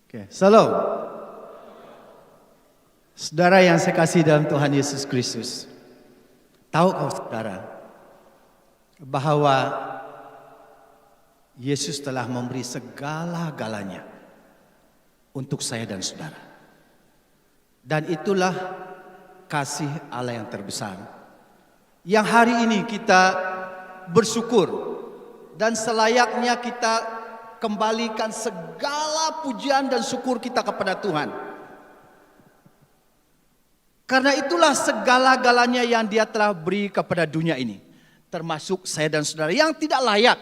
Oke, Shalom. Saudara yang saya kasih dalam Tuhan Yesus Kristus. Tahukah saudara bahwa Yesus telah memberi segala-galanya untuk saya dan saudara. Dan itulah kasih Allah yang terbesar. Yang hari ini kita bersyukur dan selayaknya kita kembalikan segala pujian dan syukur kita kepada Tuhan. Karena itulah segala-galanya yang Dia telah beri kepada dunia ini. Termasuk saya dan saudara yang tidak layak,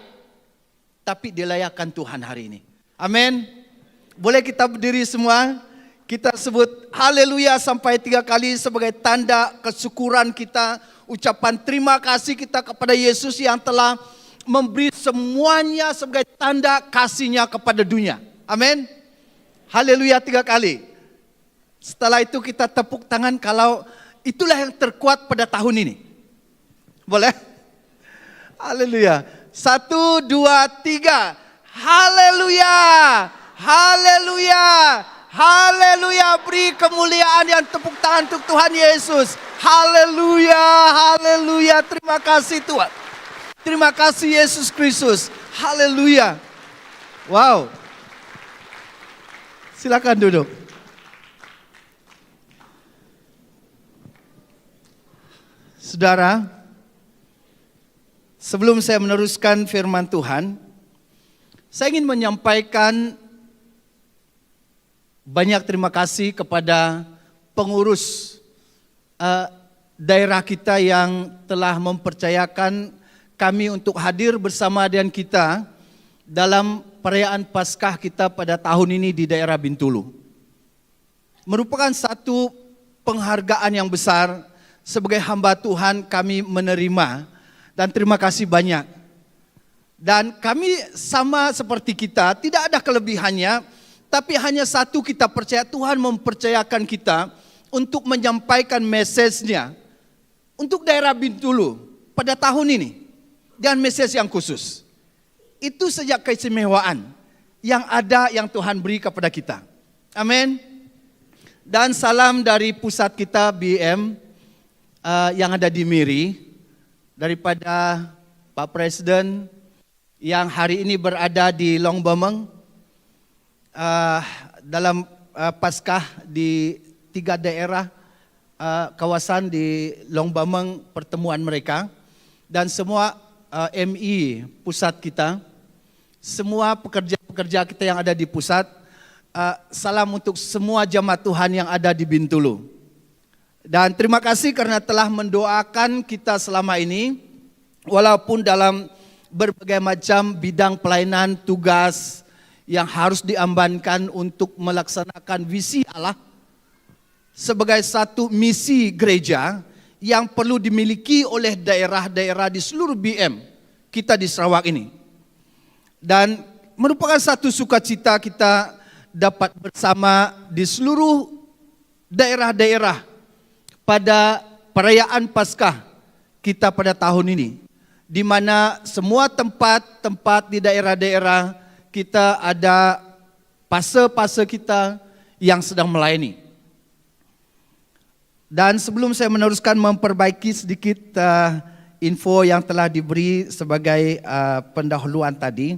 tapi dilayakkan Tuhan hari ini. Amin. Boleh kita berdiri semua? Kita sebut haleluya sampai 3 kali sebagai tanda kesyukuran kita. Ucapan terima kasih kita kepada Yesus yang telah memberi semuanya sebagai tanda kasihnya kepada dunia. Amin. Haleluya 3 kali. Setelah itu kita tepuk tangan kalau itulah yang terkuat pada tahun ini. Boleh? Haleluya. 1, 2, 3. Haleluya. Haleluya. Haleluya. Beri kemuliaan yang tepuk tangan untuk Tuhan Yesus. Haleluya. Haleluya. Terima kasih Tuhan. Terima kasih Yesus Kristus. Haleluya. Wow. Silakan duduk. Saudara, sebelum saya meneruskan firman Tuhan, saya ingin menyampaikan banyak terima kasih kepada pengurus daerah kita yang telah mempercayakan kami untuk hadir bersama dengan kita dalam perayaan Paskah kita pada tahun ini di daerah Bintulu. Merupakan satu penghargaan yang besar sebagai hamba Tuhan kami menerima dan terima kasih banyak. Dan kami sama seperti kita, tidak ada kelebihannya, tapi hanya satu kita percaya Tuhan mempercayakan kita untuk menyampaikan message-nya untuk daerah Bintulu pada tahun ini. Dan message yang khusus. Itu sejak keistimewaan yang ada yang Tuhan beri kepada kita. Amin. Dan salam dari pusat kita BM yang ada di Miri. Daripada Pak Presiden yang hari ini berada di Longbameng. Dalam Paskah di 3 daerah kawasan di Longbameng pertemuan mereka. Dan semua MI pusat kita, semua pekerja-pekerja kita yang ada di pusat, salam untuk semua jemaat Tuhan yang ada di Bintulu. Dan terima kasih karena telah mendoakan kita selama ini, walaupun dalam berbagai macam bidang pelayanan tugas yang harus diambankan untuk melaksanakan visi Allah sebagai satu misi gereja yang perlu dimiliki oleh daerah-daerah di seluruh BM kita di Sarawak ini. Dan merupakan satu sukacita kita dapat bersama di seluruh daerah-daerah pada perayaan Paskah kita pada tahun ini. Di mana semua tempat-tempat di daerah-daerah kita ada pase-pase kita yang sedang melayani. Dan sebelum saya meneruskan memperbaiki sedikit info yang telah diberi sebagai pendahuluan tadi,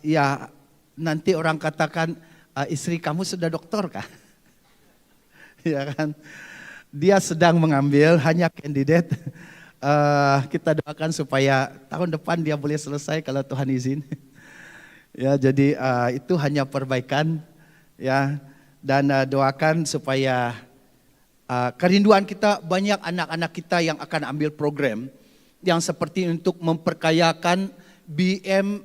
ya nanti orang katakan istri kamu sudah doktor kah? Ya kan? Dia sedang mengambil hanya kandidat. Kita doakan supaya tahun depan dia boleh selesai kalau Tuhan izin. Ya jadi itu hanya perbaikan ya. Dan doakan supaya kerinduan kita banyak anak-anak kita yang akan ambil program yang seperti untuk memperkayakan BM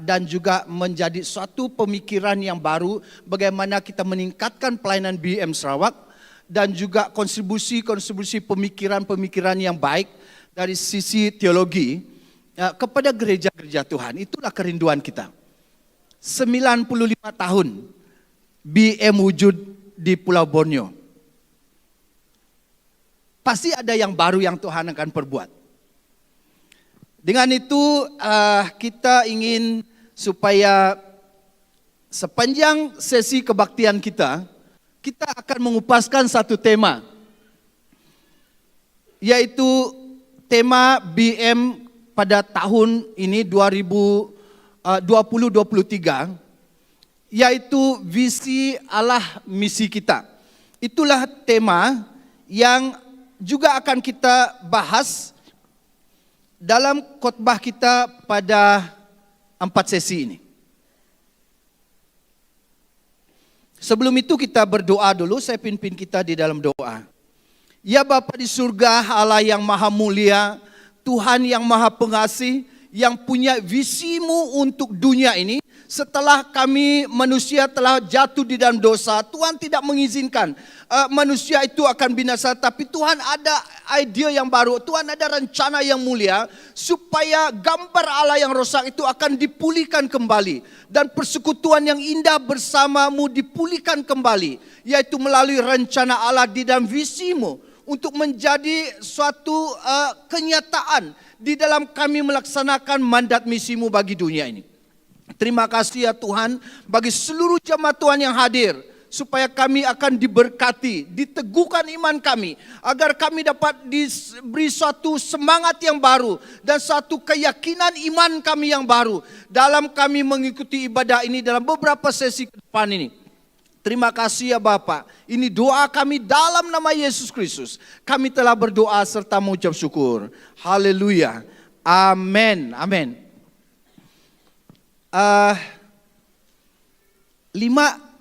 dan juga menjadi suatu pemikiran yang baru bagaimana kita meningkatkan pelayanan BM Sarawak dan juga kontribusi pemikiran-pemikiran yang baik dari sisi teologi kepada gereja-gereja Tuhan. Itulah kerinduan kita. 95 tahun BM wujud di Pulau Borneo. Pasti ada yang baru yang Tuhan akan perbuat. Dengan itu kita ingin supaya sepanjang sesi kebaktian kita akan mengupaskan satu tema, yaitu tema BM pada tahun ini 2023, yaitu visi Allah misi kita. Itulah tema yang juga akan kita bahas dalam khotbah kita pada 4 sesi ini. Sebelum itu kita berdoa dulu, saya pimpin kita di dalam doa. Ya Bapa di surga, Allah yang maha mulia, Tuhan yang maha pengasih, yang punya visimu untuk dunia ini. Setelah kami manusia telah jatuh di dalam dosa, Tuhan tidak mengizinkan manusia itu akan binasa. Tapi Tuhan ada ide yang baru, Tuhan ada rencana yang mulia, supaya gambar Allah yang rosak itu akan dipulihkan kembali. Dan persekutuan yang indah bersamamu dipulihkan kembali, yaitu melalui rencana Allah di dalam visimu, untuk menjadi suatu kenyataan di dalam kami melaksanakan mandat misimu bagi dunia ini. Terima kasih ya Tuhan bagi seluruh jemaat Tuhan yang hadir, supaya kami akan diberkati, diteguhkan iman kami, agar kami dapat diberi suatu semangat yang baru dan suatu keyakinan iman kami yang baru dalam kami mengikuti ibadah ini dalam beberapa sesi ke depan ini. Terima kasih ya Bapa. Ini doa kami dalam nama Yesus Kristus. Kami telah berdoa serta mengucap syukur. Haleluya. Amin. Amin. 5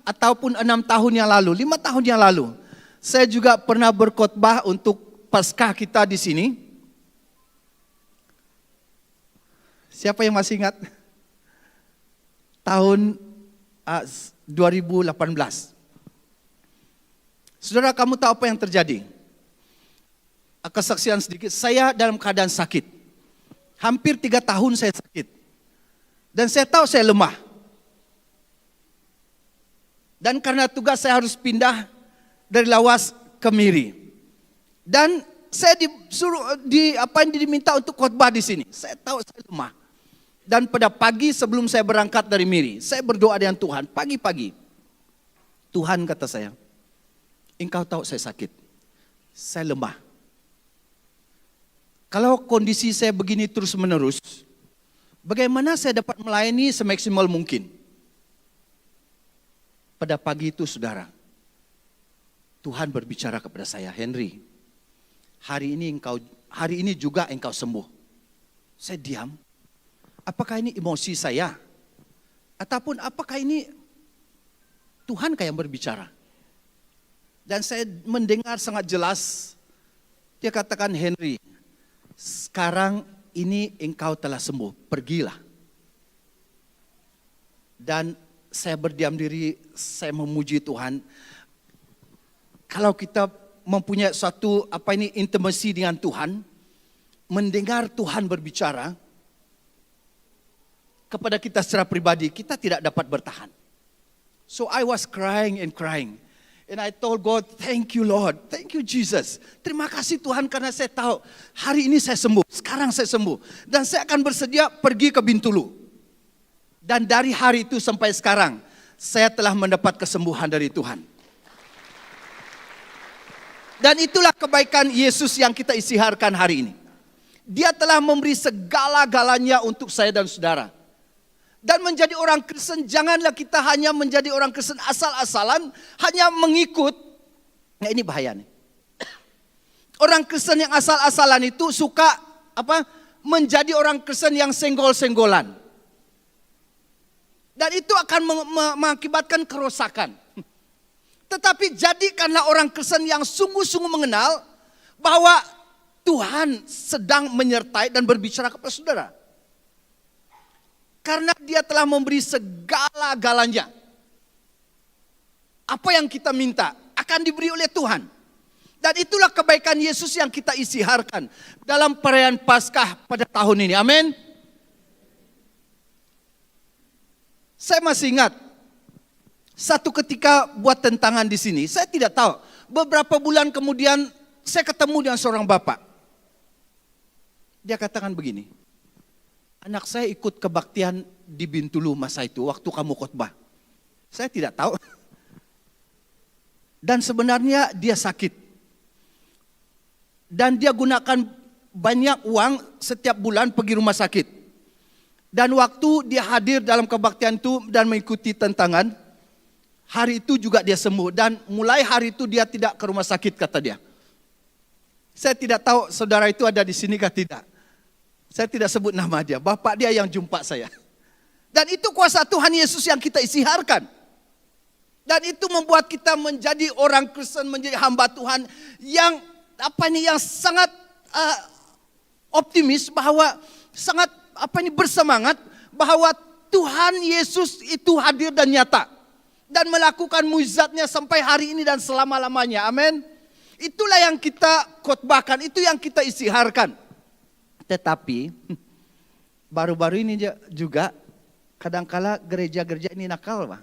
ataupun 6 tahun yang lalu, 5 tahun yang lalu, saya juga pernah berkhotbah untuk Paskah kita di sini. Siapa yang masih ingat? Tahun 2018. Saudara, kamu tahu apa yang terjadi? Kesaksian sedikit, saya dalam keadaan sakit. Hampir 3 tahun saya sakit. Dan saya tahu saya lemah. Dan karena tugas saya harus pindah dari Lawas ke Miri. Dan saya diminta untuk khotbah di sini. Saya tahu saya lemah. Dan pada pagi sebelum saya berangkat dari Miri, saya berdoa dengan Tuhan pagi-pagi. Tuhan, kata saya, Engkau tahu saya sakit. Saya lemah. Kalau kondisi saya begini terus menerus, bagaimana saya dapat melayani semaksimal mungkin? Pada pagi itu saudara, Tuhan berbicara kepada saya, Henry, hari ini juga engkau sembuh. Saya diam. Apakah ini emosi saya? Ataupun apakah ini Tuhan yang berbicara? Dan saya mendengar sangat jelas, dia katakan, Henry, sekarang ini engkau telah sembuh, pergilah. Dan saya berdiam diri, saya memuji Tuhan. Kalau kita mempunyai suatu intimasi dengan Tuhan, mendengar Tuhan berbicara kepada kita secara pribadi, kita tidak dapat bertahan. So I was crying and crying. And I told God, thank you Lord, thank you Jesus. Terima kasih Tuhan karena saya tahu hari ini saya sembuh, sekarang saya sembuh. Dan saya akan bersedia pergi ke Bintulu. Dan dari hari itu sampai sekarang, saya telah mendapat kesembuhan dari Tuhan. Dan itulah kebaikan Yesus yang kita isiharkan hari ini. Dia telah memberi segala-galanya untuk saya dan saudara. Dan menjadi orang Kristen, janganlah kita hanya menjadi orang Kristen asal-asalan, hanya mengikut. Nah, ini bahaya nih. Orang Kristen yang asal-asalan itu suka menjadi orang Kristen yang senggol-senggolan. Dan itu akan mengakibatkan kerusakan. Tetapi jadikanlah orang Kristen yang sungguh-sungguh mengenal bahwa Tuhan sedang menyertai dan berbicara kepada saudara. Karena dia telah memberi segala-galanya. Apa yang kita minta akan diberi oleh Tuhan. Dan itulah kebaikan Yesus yang kita isiharkan dalam perayaan Paskah pada tahun ini. Amin. Saya masih ingat satu ketika buat tentangan di sini. Saya tidak tahu. Beberapa bulan kemudian saya ketemu dengan seorang bapak. Dia katakan begini. Anak saya ikut kebaktian di Bintulu masa itu waktu kamu khotbah. Saya tidak tahu. Dan sebenarnya dia sakit. Dan dia gunakan banyak uang setiap bulan pergi rumah sakit. Dan waktu dia hadir dalam kebaktian itu dan mengikuti tentangan, hari itu juga dia sembuh. Dan mulai hari itu dia tidak ke rumah sakit, kata dia. Saya tidak tahu saudara itu ada di sini kah tidak. Saya tidak sebut nama dia. Bapak dia yang jumpa saya. Dan itu kuasa Tuhan Yesus yang kita isiharkan. Dan itu membuat kita menjadi orang Kristen, menjadi hamba Tuhan yang yang sangat optimis, bahwa sangat bersemangat bahwa Tuhan Yesus itu hadir dan nyata dan melakukan mukjizatnya sampai hari ini dan selama-lamanya. Amin. Itulah yang kita khotbahkan, itu yang kita isiharkan. Tetapi baru-baru ini juga kadangkala gereja-gereja ini nakal, Pak.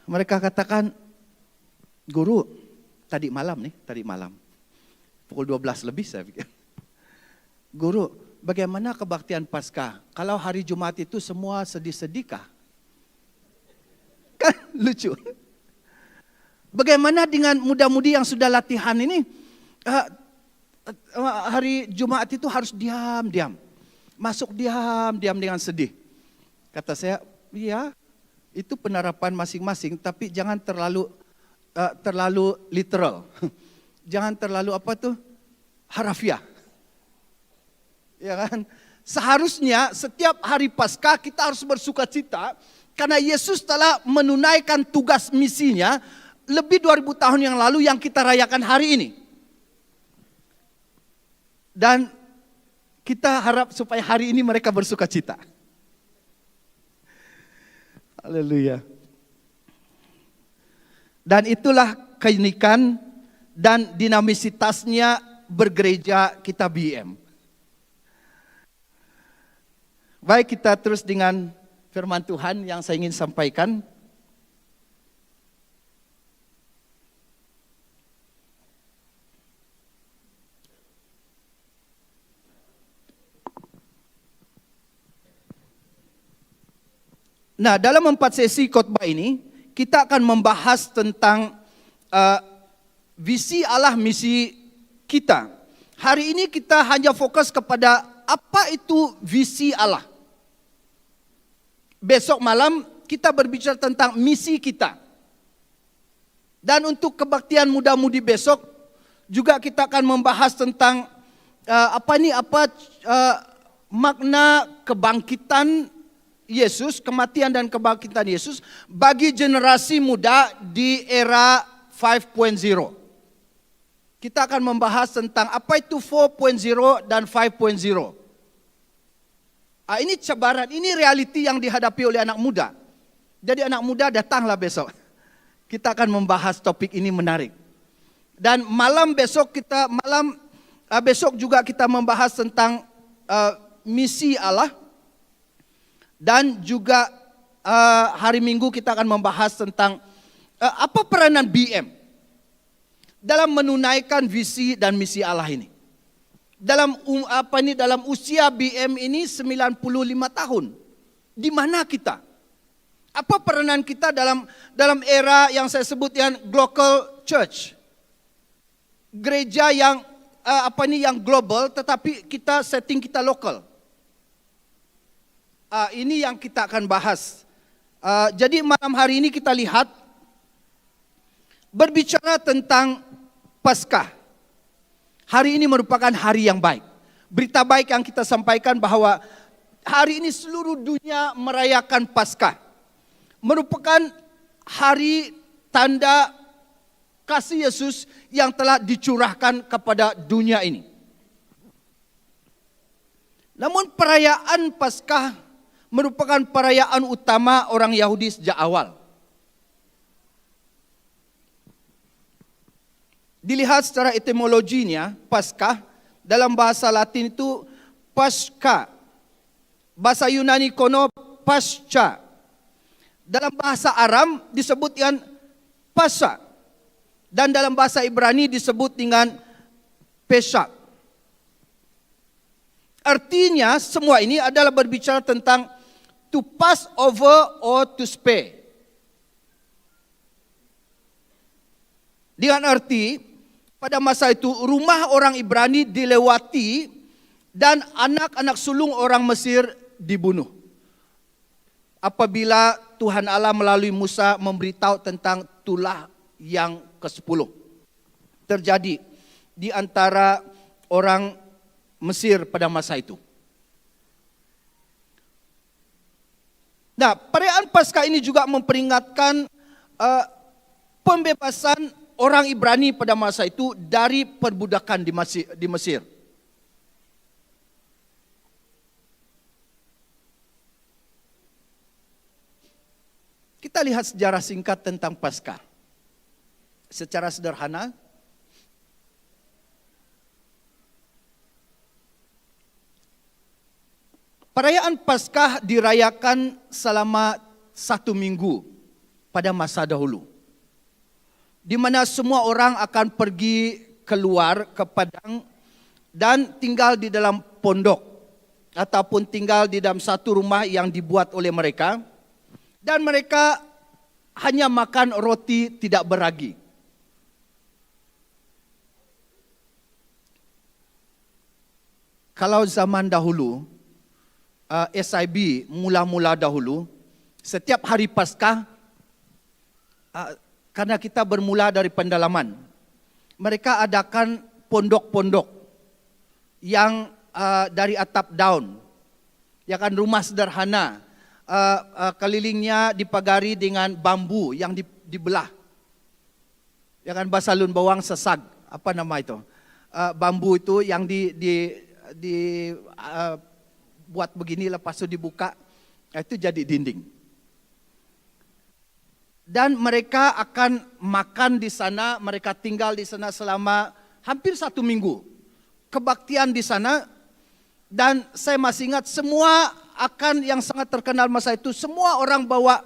Mereka katakan, guru, tadi malam pukul 12 lebih saya pikir. Guru, bagaimana kebaktian Paskah? Kalau hari Jumat itu semua sedih-sedihkah? Kan lucu. Bagaimana dengan muda-mudi yang sudah latihan ini? Hari Jumat itu harus diam-diam. Masuk diam-diam dengan sedih. Kata saya, iya, itu penerapan masing-masing, tapi jangan terlalu literal. Jangan terlalu harafiah. Ya kan? Seharusnya setiap hari Paskah kita harus bersuka cita karena Yesus telah menunaikan tugas misinya lebih 2000 tahun yang lalu yang kita rayakan hari ini. Dan kita harap supaya hari ini mereka bersuka cita. Haleluya. Dan itulah keunikan dan dinamisitasnya bergereja kita BM. Baik, kita terus dengan firman Tuhan yang saya ingin sampaikan. Nah, dalam 4 sesi khotbah ini, kita akan membahas tentang visi Allah misi kita. Hari ini kita hanya fokus kepada apa itu visi Allah. Besok malam kita berbicara tentang misi kita. Dan untuk kebaktian muda-mudi besok juga kita akan membahas tentang makna kebangkitan Yesus, kematian dan kebangkitan Yesus bagi generasi muda di era 5.0. Kita akan membahas tentang apa itu 4.0 dan 5.0. Ini cabaran, ini realiti yang dihadapi oleh anak muda. Jadi anak muda datanglah besok. Kita akan membahas topik ini menarik. Dan besok juga kita membahas tentang misi Allah. Dan juga hari Minggu kita akan membahas tentang apa peranan BM dalam menunaikan visi dan misi Allah ini. Dalam usia BM ini 95 tahun. Di mana kita? Apa peranan kita dalam era yang saya sebut yang global church? Gereja yang yang global tetapi kita setting kita lokal. Ini yang kita akan bahas. Jadi malam hari ini kita lihat berbicara tentang Paskah. Hari ini merupakan hari yang baik. Berita baik yang kita sampaikan bahwa hari ini seluruh dunia merayakan Paskah. Merupakan hari tanda kasih Yesus yang telah dicurahkan kepada dunia ini. Namun perayaan Paskah merupakan perayaan utama orang Yahudi sejak awal. Dilihat secara etimologinya, Paskah dalam bahasa Latin itu Pascha. Bahasa Yunani kono Pascha. Dalam bahasa Aram disebut dengan Pascha. Dan dalam bahasa Ibrani disebut dengan Pesach. Artinya semua ini adalah berbicara tentang to pass over or to spare. Dengan arti, pada masa itu rumah orang Ibrani dilewati dan anak-anak sulung orang Mesir dibunuh. Apabila Tuhan Allah melalui Musa memberitahu tentang tulah yang ke-10. Terjadi di antara orang Mesir pada masa itu. Nah, perayaan Paskah ini juga memperingatkan pembebasan orang Ibrani pada masa itu dari perbudakan di Mesir. Kita lihat sejarah singkat tentang Paskah. Secara sederhana, perayaan Paskah dirayakan selama 1 minggu pada masa dahulu, di mana semua orang akan pergi keluar ke padang dan tinggal di dalam pondok ataupun tinggal di dalam satu rumah yang dibuat oleh mereka, dan mereka hanya makan roti tidak beragi. Kalau zaman dahulu, SIB mula-mula dahulu, setiap hari Paskah, karena kita bermula dari pendalaman, mereka adakan pondok-pondok yang dari atap daun, ya kan, rumah sederhana, kelilingnya dipagari dengan bambu yang dibelah, ya kan, basalun bawang sesag, apa nama itu, bambu itu yang buat begini, lepas itu dibuka, itu jadi dinding. Dan mereka akan makan di sana, mereka tinggal di sana selama hampir 1 minggu. Kebaktian di sana, dan saya masih ingat semua akan yang sangat terkenal masa itu, semua orang bawa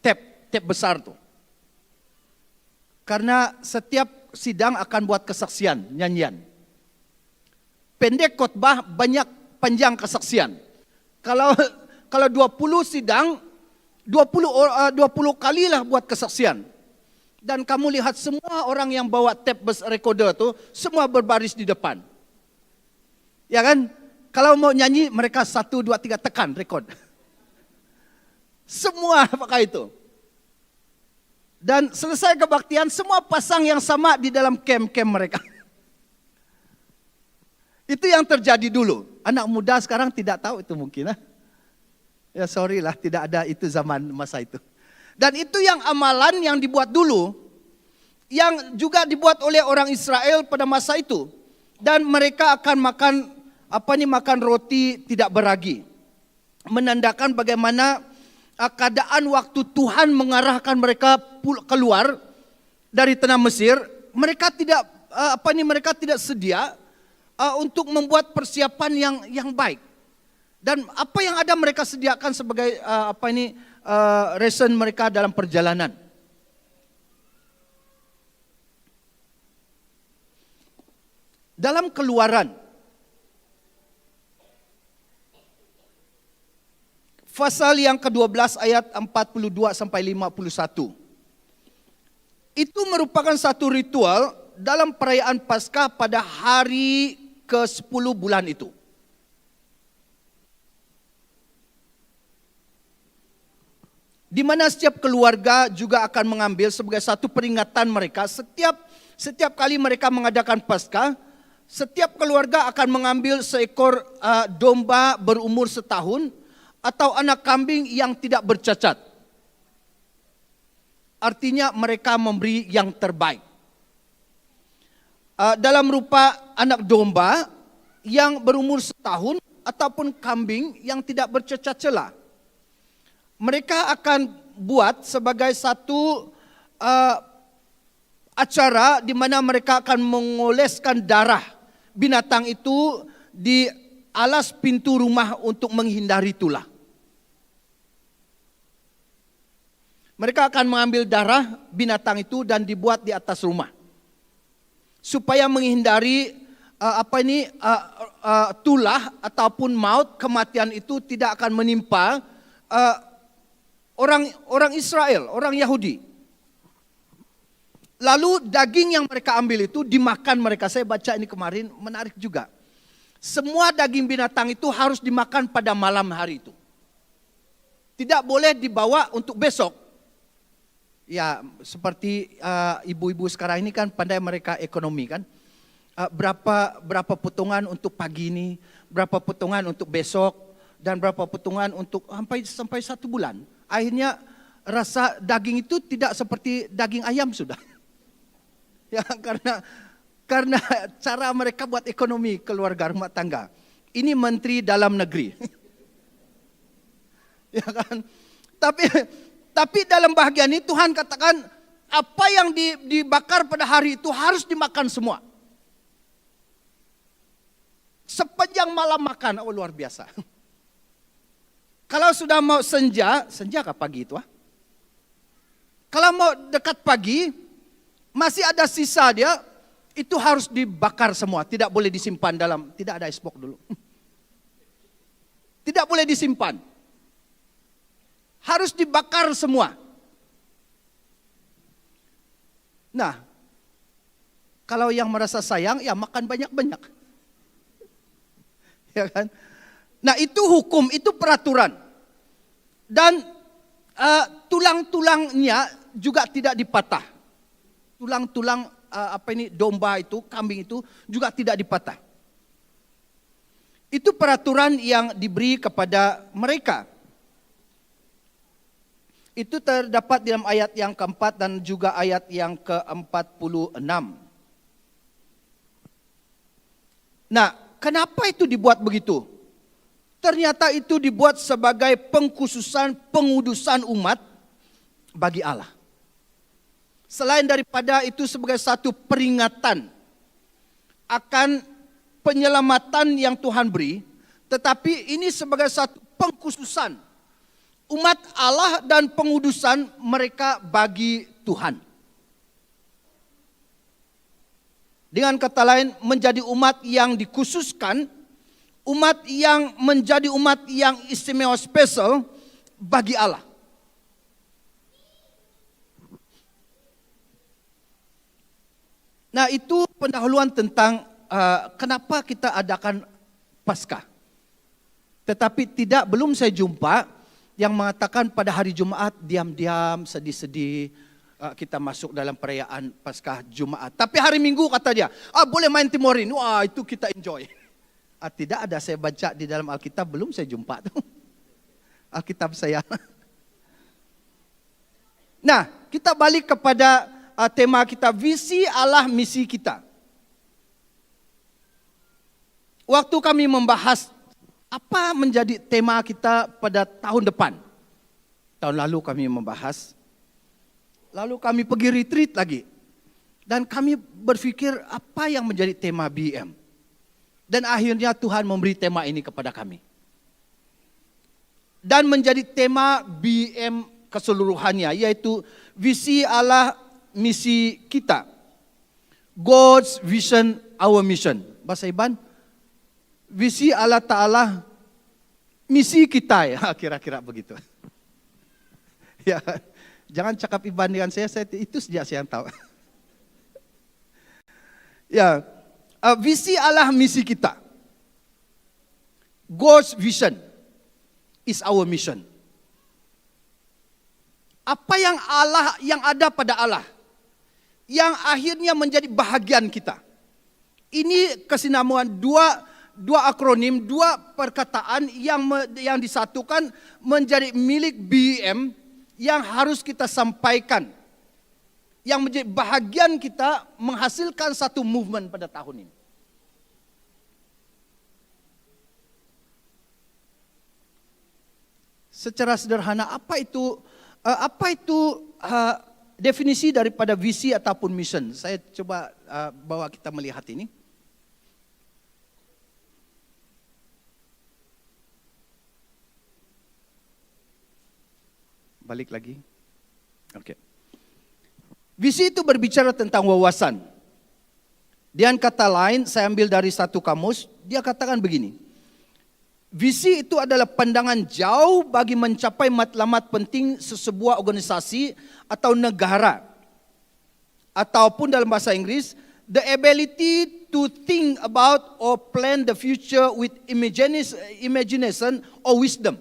tap besar tuh. Karena setiap sidang akan buat kesaksian, nyanyian. Pendek khotbah, banyak panjang kesaksian. Kalau 20 sidang, 20 kalilah buat kesaksian. Dan kamu lihat semua orang yang bawa tape recorder itu semua berbaris di depan. Ya kan? Kalau mau nyanyi mereka 1, 2, 3 tekan record. Semua pakai itu. Dan selesai kebaktian semua pasang yang sama di dalam camp-camp mereka. Itu yang terjadi dulu. Anak muda sekarang tidak tahu itu mungkin. Ya sorry lah, tidak ada itu zaman masa itu. Dan itu yang amalan yang dibuat dulu, yang juga dibuat oleh orang Israel pada masa itu. Dan mereka akan makan roti tidak beragi. Menandakan bagaimana keadaan waktu Tuhan mengarahkan mereka keluar dari tanah Mesir, mereka tidak sedia untuk membuat persiapan yang baik. Dan apa yang ada mereka sediakan sebagai ration mereka dalam perjalanan. Dalam Keluaran pasal yang ke-12 ayat 42 sampai 51. Itu merupakan satu ritual dalam perayaan Paskah pada hari ke-10 bulan itu. Di mana setiap keluarga juga akan mengambil sebagai satu peringatan mereka, setiap kali mereka mengadakan Paskah, setiap keluarga akan mengambil seekor domba berumur setahun atau anak kambing yang tidak bercacat. Artinya mereka memberi yang terbaik. Dalam rupa anak domba yang berumur setahun ataupun kambing yang tidak bercacat celah. Mereka akan buat sebagai satu acara di mana mereka akan mengoleskan darah binatang itu di alas pintu rumah untuk menghindari tulah. Mereka akan mengambil darah binatang itu dan dibuat di atas rumah. Supaya menghindari tulah ataupun maut, kematian itu tidak akan menimpa orang Israel, orang Yahudi. Lalu daging yang mereka ambil itu dimakan mereka. Saya baca ini kemarin, menarik juga. Semua daging binatang itu harus dimakan pada malam hari itu. Tidak boleh dibawa untuk besok. Ya, seperti ibu-ibu sekarang ini kan pandai mereka ekonomi kan. Berapa potongan untuk pagi ini, berapa potongan untuk besok, dan berapa potongan untuk sampai 1 bulan. Akhirnya rasa daging itu tidak seperti daging ayam sudah. Ya, karena cara mereka buat ekonomi keluarga rumah tangga. Ini menteri dalam negeri. Ya kan? Tapi dalam bahagian ini Tuhan katakan apa yang dibakar pada hari itu harus dimakan semua. Sepanjang malam makan, luar biasa. Kalau sudah mau senja kah pagi itu? Kalau mau dekat pagi, masih ada sisa dia, itu harus dibakar semua. Tidak boleh disimpan tidak ada ice box dulu. Tidak boleh disimpan. Harus dibakar semua. Nah, kalau yang merasa sayang, ya makan banyak-banyak. Ya kan? Nah, itu hukum, itu peraturan. Dan tulang-tulangnya juga tidak dipatah. Tulang-tulang domba itu, kambing itu juga tidak dipatah. Itu peraturan yang diberi kepada mereka. Itu terdapat dalam ayat yang keempat dan juga ayat yang ke-46. Nah, kenapa itu dibuat begitu? Ternyata itu dibuat sebagai pengkhususan, pengudusan umat bagi Allah. Selain daripada itu sebagai satu peringatan akan penyelamatan yang Tuhan beri, tetapi ini sebagai satu pengkhususan umat Allah dan pengudusan mereka bagi Tuhan. Dengan kata lain, menjadi umat yang dikhususkan, umat yang menjadi umat yang istimewa spesial bagi Allah. Nah, itu pendahuluan tentang kenapa kita adakan Paskah. Tetapi belum saya jumpa yang mengatakan pada hari Jumat diam-diam, sedih-sedih kita masuk dalam perayaan Paskah Jumat. Tapi hari Minggu kata dia, boleh main timorin. Wah, itu kita enjoy. Tidak ada, saya baca di dalam Alkitab, belum saya jumpa tuh. Alkitab saya. Nah, kita balik kepada tema kita, visi Allah misi kita. Waktu kami membahas apa menjadi tema kita pada tahun depan. Tahun lalu kami membahas. Lalu kami pergi retreat lagi. Dan kami berpikir apa yang menjadi tema BM. Dan akhirnya Tuhan memberi tema ini kepada kami. Dan menjadi tema BM keseluruhannya, yaitu visi Allah misi kita. God's vision, our mission. Bahasa Iban, visi Allah Ta'ala, misi kita ya, kira-kira begitu. Ya, jangan cakap Iban dengan saya itu sejak saya yang tahu. Ya, visi Allah misi kita. God's vision is our mission. Apa yang ada pada Allah, yang akhirnya menjadi bahagian kita. Ini kesinambungan dua akronim, dua perkataan yang disatukan menjadi milik BM yang harus kita sampaikan. Yang menjadi bahagian kita menghasilkan satu movement pada tahun ini. Secara sederhana, apa itu definisi daripada visi ataupun mission? Saya coba bawa kita melihat ini. Balik lagi. Oke. Visi itu berbicara tentang wawasan. Dengan kata lain, saya ambil dari satu kamus, dia katakan begini. Visi itu adalah pandangan jauh bagi mencapai matlamat penting sesebuah organisasi atau negara. Ataupun dalam bahasa Inggris, the ability to think about or plan the future with imagination or wisdom.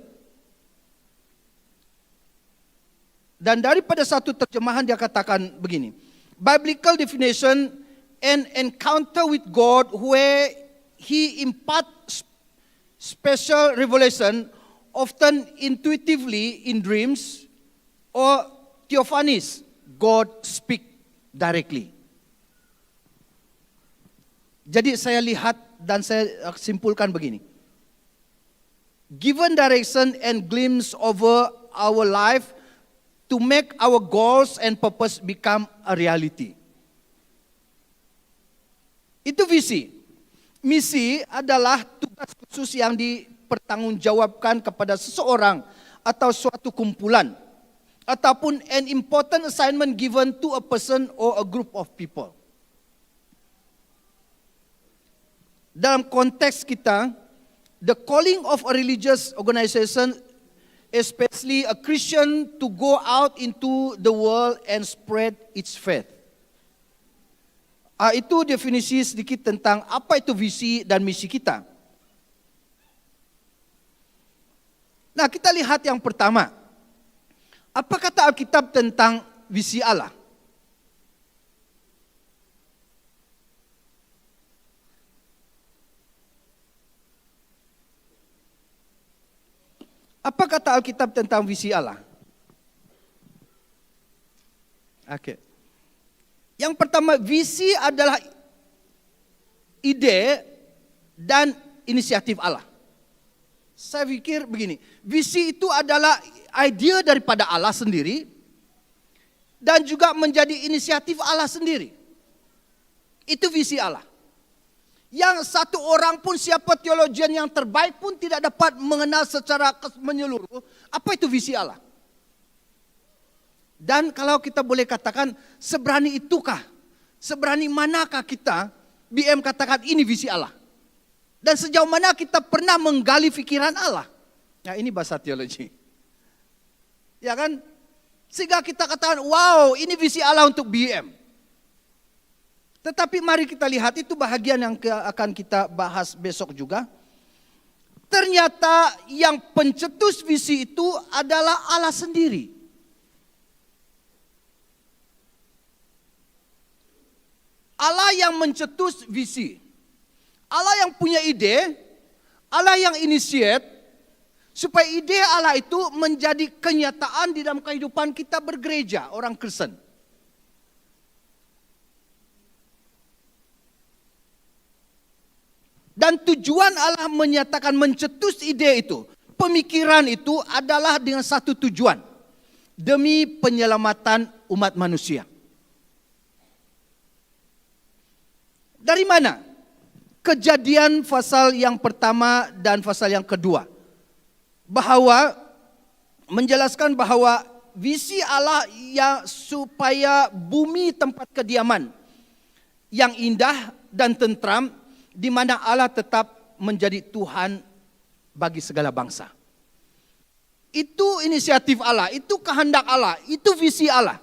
Dan daripada satu terjemahan dia katakan begini. Biblical definition, an encounter with God where He imparts special revelation, often intuitively in dreams or theophanies. God speak directly. Jadi saya lihat dan saya simpulkan begini. Given direction and glimpse over our life to make our goals and purpose become a reality. Itu visi. Misi adalah tugas khusus yang dipertanggungjawabkan kepada seseorang atau suatu kumpulan ataupun an important assignment given to a person or a group of people. Dalam konteks kita, the calling of a religious organization, especially a Christian, to go out into the world and spread its faith. Itu definisi sedikit tentang apa itu visi dan misi kita. Nah, kita lihat yang pertama. Apa kata Alkitab tentang visi Allah? Apa kata Alkitab tentang visi Allah? Oke. Yang pertama, visi adalah ide dan inisiatif Allah. Saya pikir begini, visi itu adalah ide daripada Allah sendiri dan juga menjadi inisiatif Allah sendiri. Itu visi Allah. Yang satu orang pun, siapa teologian yang terbaik pun tidak dapat mengenal secara menyeluruh apa itu visi Allah. Dan kalau kita boleh katakan, seberani itukah, seberani manakah kita, BM katakan ini visi Allah. Dan sejauh mana kita pernah menggali pikiran Allah. Ya, ini bahasa teologi. Ya kan? Sehingga kita katakan, wow, ini visi Allah untuk BM. Tetapi mari kita lihat, itu bahagian yang akan kita bahas besok juga. Ternyata yang pencetus visi itu adalah Allah sendiri. Allah yang mencetus visi. Allah yang punya ide, Allah yang initiate, supaya ide Allah itu menjadi kenyataan di dalam kehidupan kita bergereja, orang Kristen. Dan tujuan Allah menyatakan mencetus ide itu, pemikiran itu adalah dengan satu tujuan. Demi penyelamatan umat manusia. Dari mana? Kejadian pasal yang pertama dan pasal yang kedua. Bahwa menjelaskan bahwa visi Allah yang supaya bumi tempat kediaman yang indah dan tentram, di mana Allah tetap menjadi Tuhan bagi segala bangsa. Itu inisiatif Allah, itu kehendak Allah, itu visi Allah.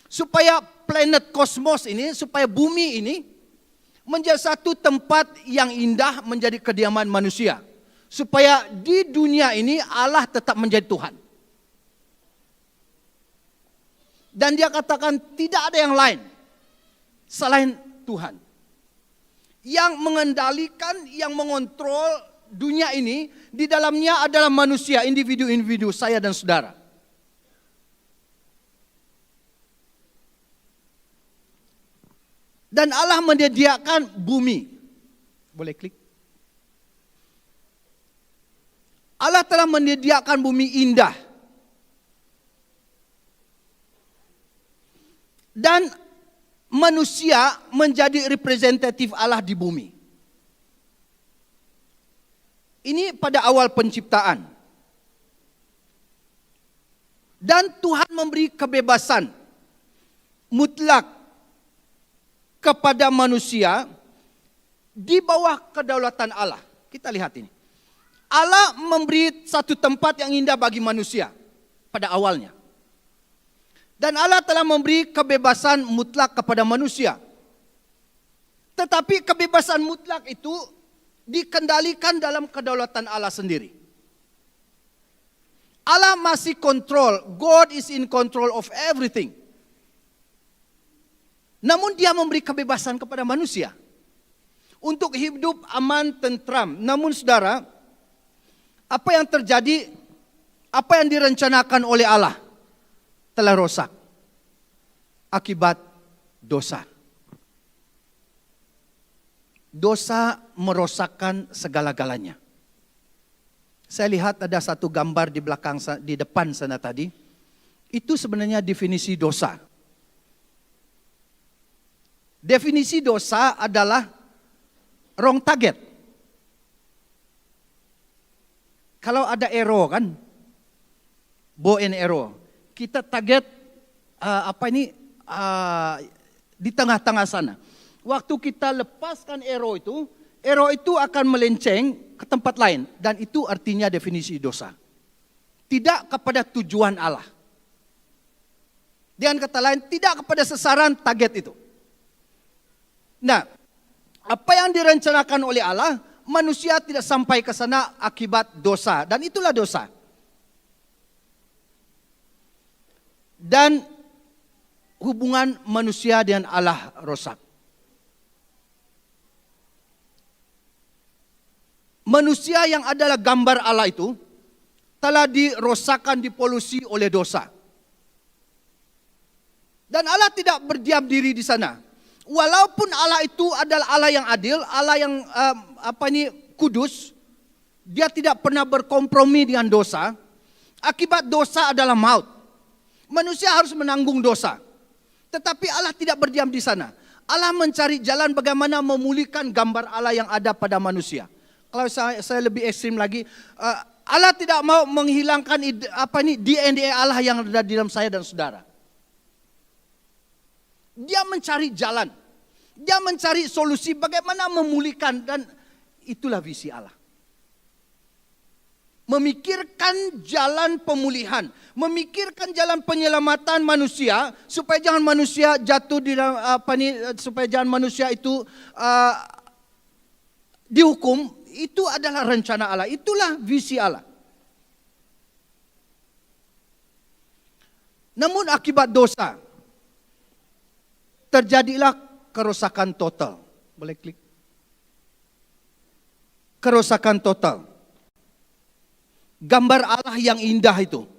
Supaya planet kosmos ini, supaya bumi ini menjadi satu tempat yang indah, menjadi kediaman manusia. Supaya di dunia ini Allah tetap menjadi Tuhan. Dan dia katakan tidak ada yang lain selain Tuhan. Yang mengendalikan, yang mengontrol dunia ini, di dalamnya adalah manusia, individu-individu, saya dan saudara. Dan Allah menyediakan bumi. Boleh klik. Allah telah menyediakan bumi indah. Dan manusia menjadi representatif Allah di bumi. Ini pada awal penciptaan. Dan Tuhan memberi kebebasan mutlak kepada manusia di bawah kedaulatan Allah. Kita lihat ini. Allah memberi satu tempat yang indah bagi manusia pada awalnya. Dan Allah telah memberi kebebasan mutlak kepada manusia. Tetapi kebebasan mutlak itu dikendalikan dalam kedaulatan Allah sendiri. Allah masih kontrol. God is in control of everything. Namun dia memberi kebebasan kepada manusia untuk hidup aman, tentram. Namun saudara, apa yang terjadi, apa yang direncanakan oleh Allah telah rosak akibat dosa. Dosa merosakkan segala-galanya. Saya lihat ada satu gambar di belakang, di depan sana tadi. Itu sebenarnya definisi dosa. Definisi dosa adalah wrong target. Kalau ada arrow kan, bow and arrow, kita target di tengah-tengah sana. Waktu kita lepaskan arrow itu akan melenceng ke tempat lain. Dan itu artinya definisi dosa. Tidak kepada tujuan Allah. Dengan kata lain, tidak kepada sasaran target itu. Nah, apa yang direncanakan oleh Allah, manusia tidak sampai ke sana akibat dosa. Dan itulah dosa. Dan hubungan manusia dengan Allah rosak. Manusia yang adalah gambar Allah itu telah dirosakkan, dipolusi oleh dosa. Dan Allah tidak berdiam diri di sana. Walaupun Allah itu adalah Allah yang adil, Allah yang kudus, dia tidak pernah berkompromi dengan dosa. Akibat dosa adalah maut. Manusia harus menanggung dosa. Tetapi Allah tidak berdiam di sana. Allah mencari jalan bagaimana memulihkan gambar Allah yang ada pada manusia. Kalau saya lebih ekstrim lagi, Allah tidak mau menghilangkan DNA Allah yang ada di dalam saya dan saudara. Dia mencari jalan. Dia mencari solusi bagaimana memulihkan, dan itulah visi Allah. Memikirkan jalan pemulihan, memikirkan jalan penyelamatan manusia supaya jangan manusia jatuh di dalam supaya jangan manusia itu dihukum. Itu adalah rencana Allah, itulah visi Allah. Namun akibat dosa terjadilah kerusakan total. Boleh klik. Kerusakan total. Gambar Allah yang indah itu,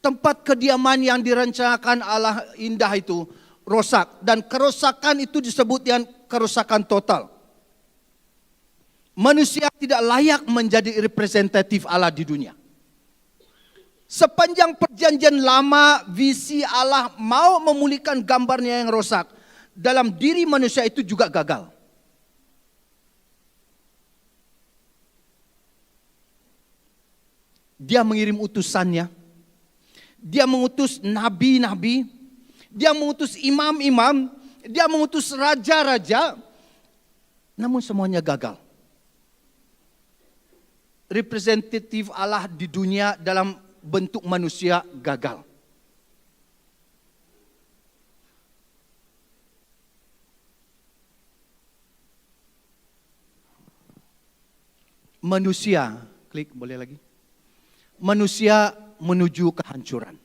tempat kediaman yang direncanakan Allah indah itu rosak. Dan kerusakan itu disebut dengan kerusakan total. Manusia tidak layak menjadi representatif Allah di dunia. Sepanjang perjanjian lama, visi Allah mau memulihkan gambarnya yang rosak. Dalam diri manusia itu juga gagal. Dia mengirim utusannya. Dia mengutus nabi-nabi. Dia mengutus imam-imam. Dia mengutus raja-raja. Namun semuanya gagal. Representatif Allah di dunia dalam bentuk manusia gagal. Manusia, klik boleh lagi. Manusia menuju kehancuran.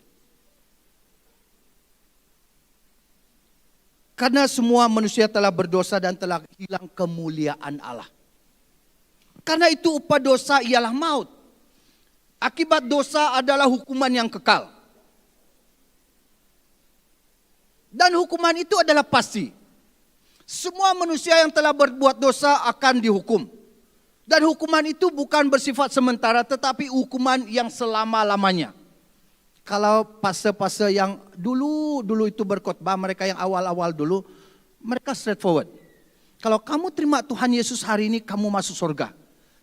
Karena semua manusia telah berdosa dan telah hilang kemuliaan Allah. Karena itu upah dosa ialah maut. Akibat dosa adalah hukuman yang kekal. Dan hukuman itu adalah pasti. Semua manusia yang telah berbuat dosa akan dihukum. Dan hukuman itu bukan bersifat sementara, tetapi hukuman yang selama-lamanya. Kalau pastor-pastor yang dulu itu berkhotbah, mereka yang awal-awal dulu, mereka straightforward. Kalau kamu terima Tuhan Yesus hari ini, kamu masuk surga.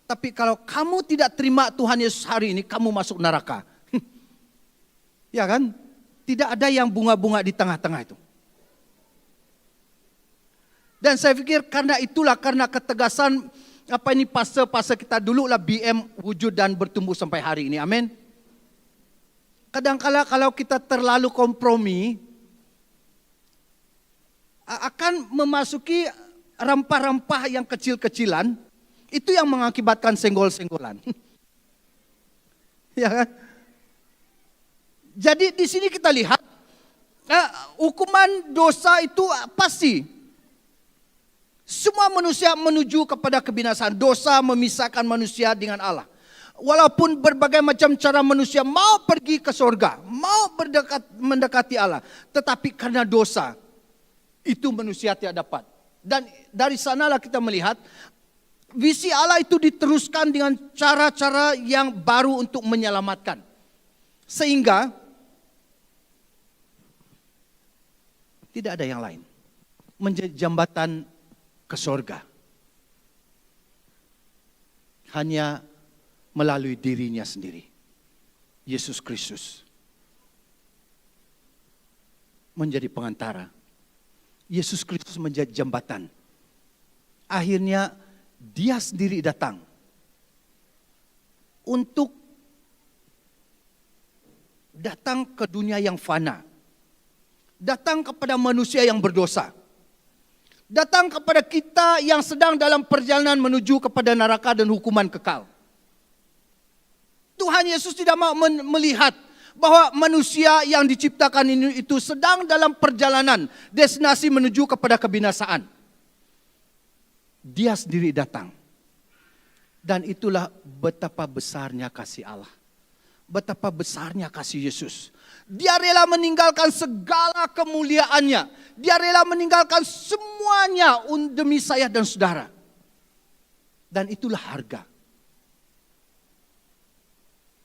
Tapi kalau kamu tidak terima Tuhan Yesus hari ini, kamu masuk neraka. Ya kan? Tidak ada yang bunga-bunga di tengah-tengah itu. Dan saya pikir karena itulah, karena ketegasan pastor kita dulu lah BM wujud dan bertumbuh sampai hari ini. Amin. Kadang-kala kalau kita terlalu kompromi, akan memasuki rempah-rempah yang kecil-kecilan, itu yang mengakibatkan senggol-senggolan. Ya kan? Jadi di sini kita lihat, hukuman dosa itu pasti. Semua manusia menuju kepada kebinasaan. Dosa memisahkan manusia dengan Allah. Walaupun berbagai macam cara manusia mau pergi ke surga, mau mendekati Allah, tetapi karena dosa, itu manusia tidak dapat. Dan dari sanalah kita melihat visi Allah itu diteruskan dengan cara-cara yang baru untuk menyelamatkan. Sehingga tidak ada yang lain. Menjadi jambatan ke surga. Hanya melalui dirinya sendiri. Yesus Kristus. Menjadi pengantara. Yesus Kristus menjadi jambatan. Akhirnya dia sendiri datang untuk datang ke dunia yang fana. Datang kepada manusia yang berdosa. Datang kepada kita yang sedang dalam perjalanan menuju kepada neraka dan hukuman kekal. Tuhan Yesus tidak mau melihat bahwa manusia yang diciptakan ini itu sedang dalam perjalanan destinasi menuju kepada kebinasaan. Dia sendiri datang. Dan itulah betapa besarnya kasih Allah. Betapa besarnya kasih Yesus. Dia rela meninggalkan segala kemuliaannya. Dia rela meninggalkan semuanya demi saya dan saudara. Dan itulah harga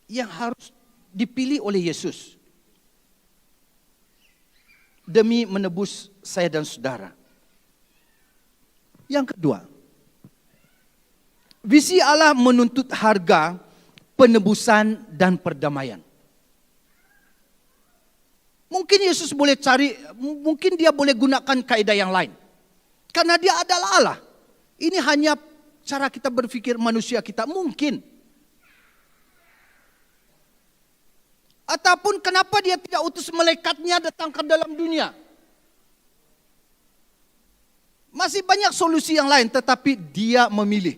yang harus dipilih oleh Yesus demi menebus saya dan saudara. Yang kedua, visi Allah menuntut harga penebusan dan perdamaian. Mungkin Yesus boleh mungkin dia boleh gunakan kaidah yang lain. Karena dia adalah Allah. Ini hanya cara kita berpikir manusia kita, mungkin. Ataupun kenapa dia tidak utus malaikatnya datang ke dalam dunia. Masih banyak solusi yang lain, tetapi dia memilih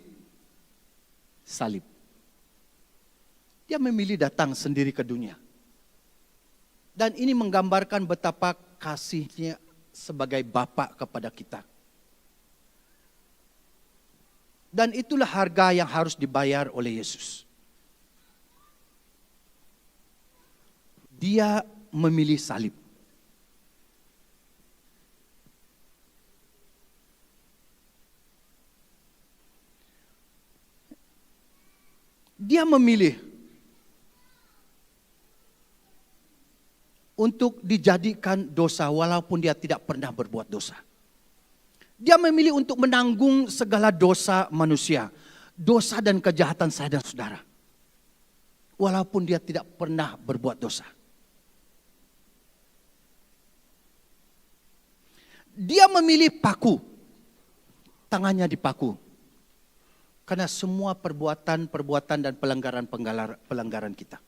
salib. Dia memilih datang sendiri ke dunia. Dan ini menggambarkan betapa kasihnya sebagai Bapa kepada kita. Dan itulah harga yang harus dibayar oleh Yesus. Dia memilih salib. Dia memilih untuk dijadikan dosa walaupun dia tidak pernah berbuat dosa. Dia memilih untuk menanggung segala dosa manusia. Dosa dan kejahatan saya dan saudara. Walaupun dia tidak pernah berbuat dosa. Dia memilih paku. Tangannya dipaku. Karena semua perbuatan dan pelanggaran kita.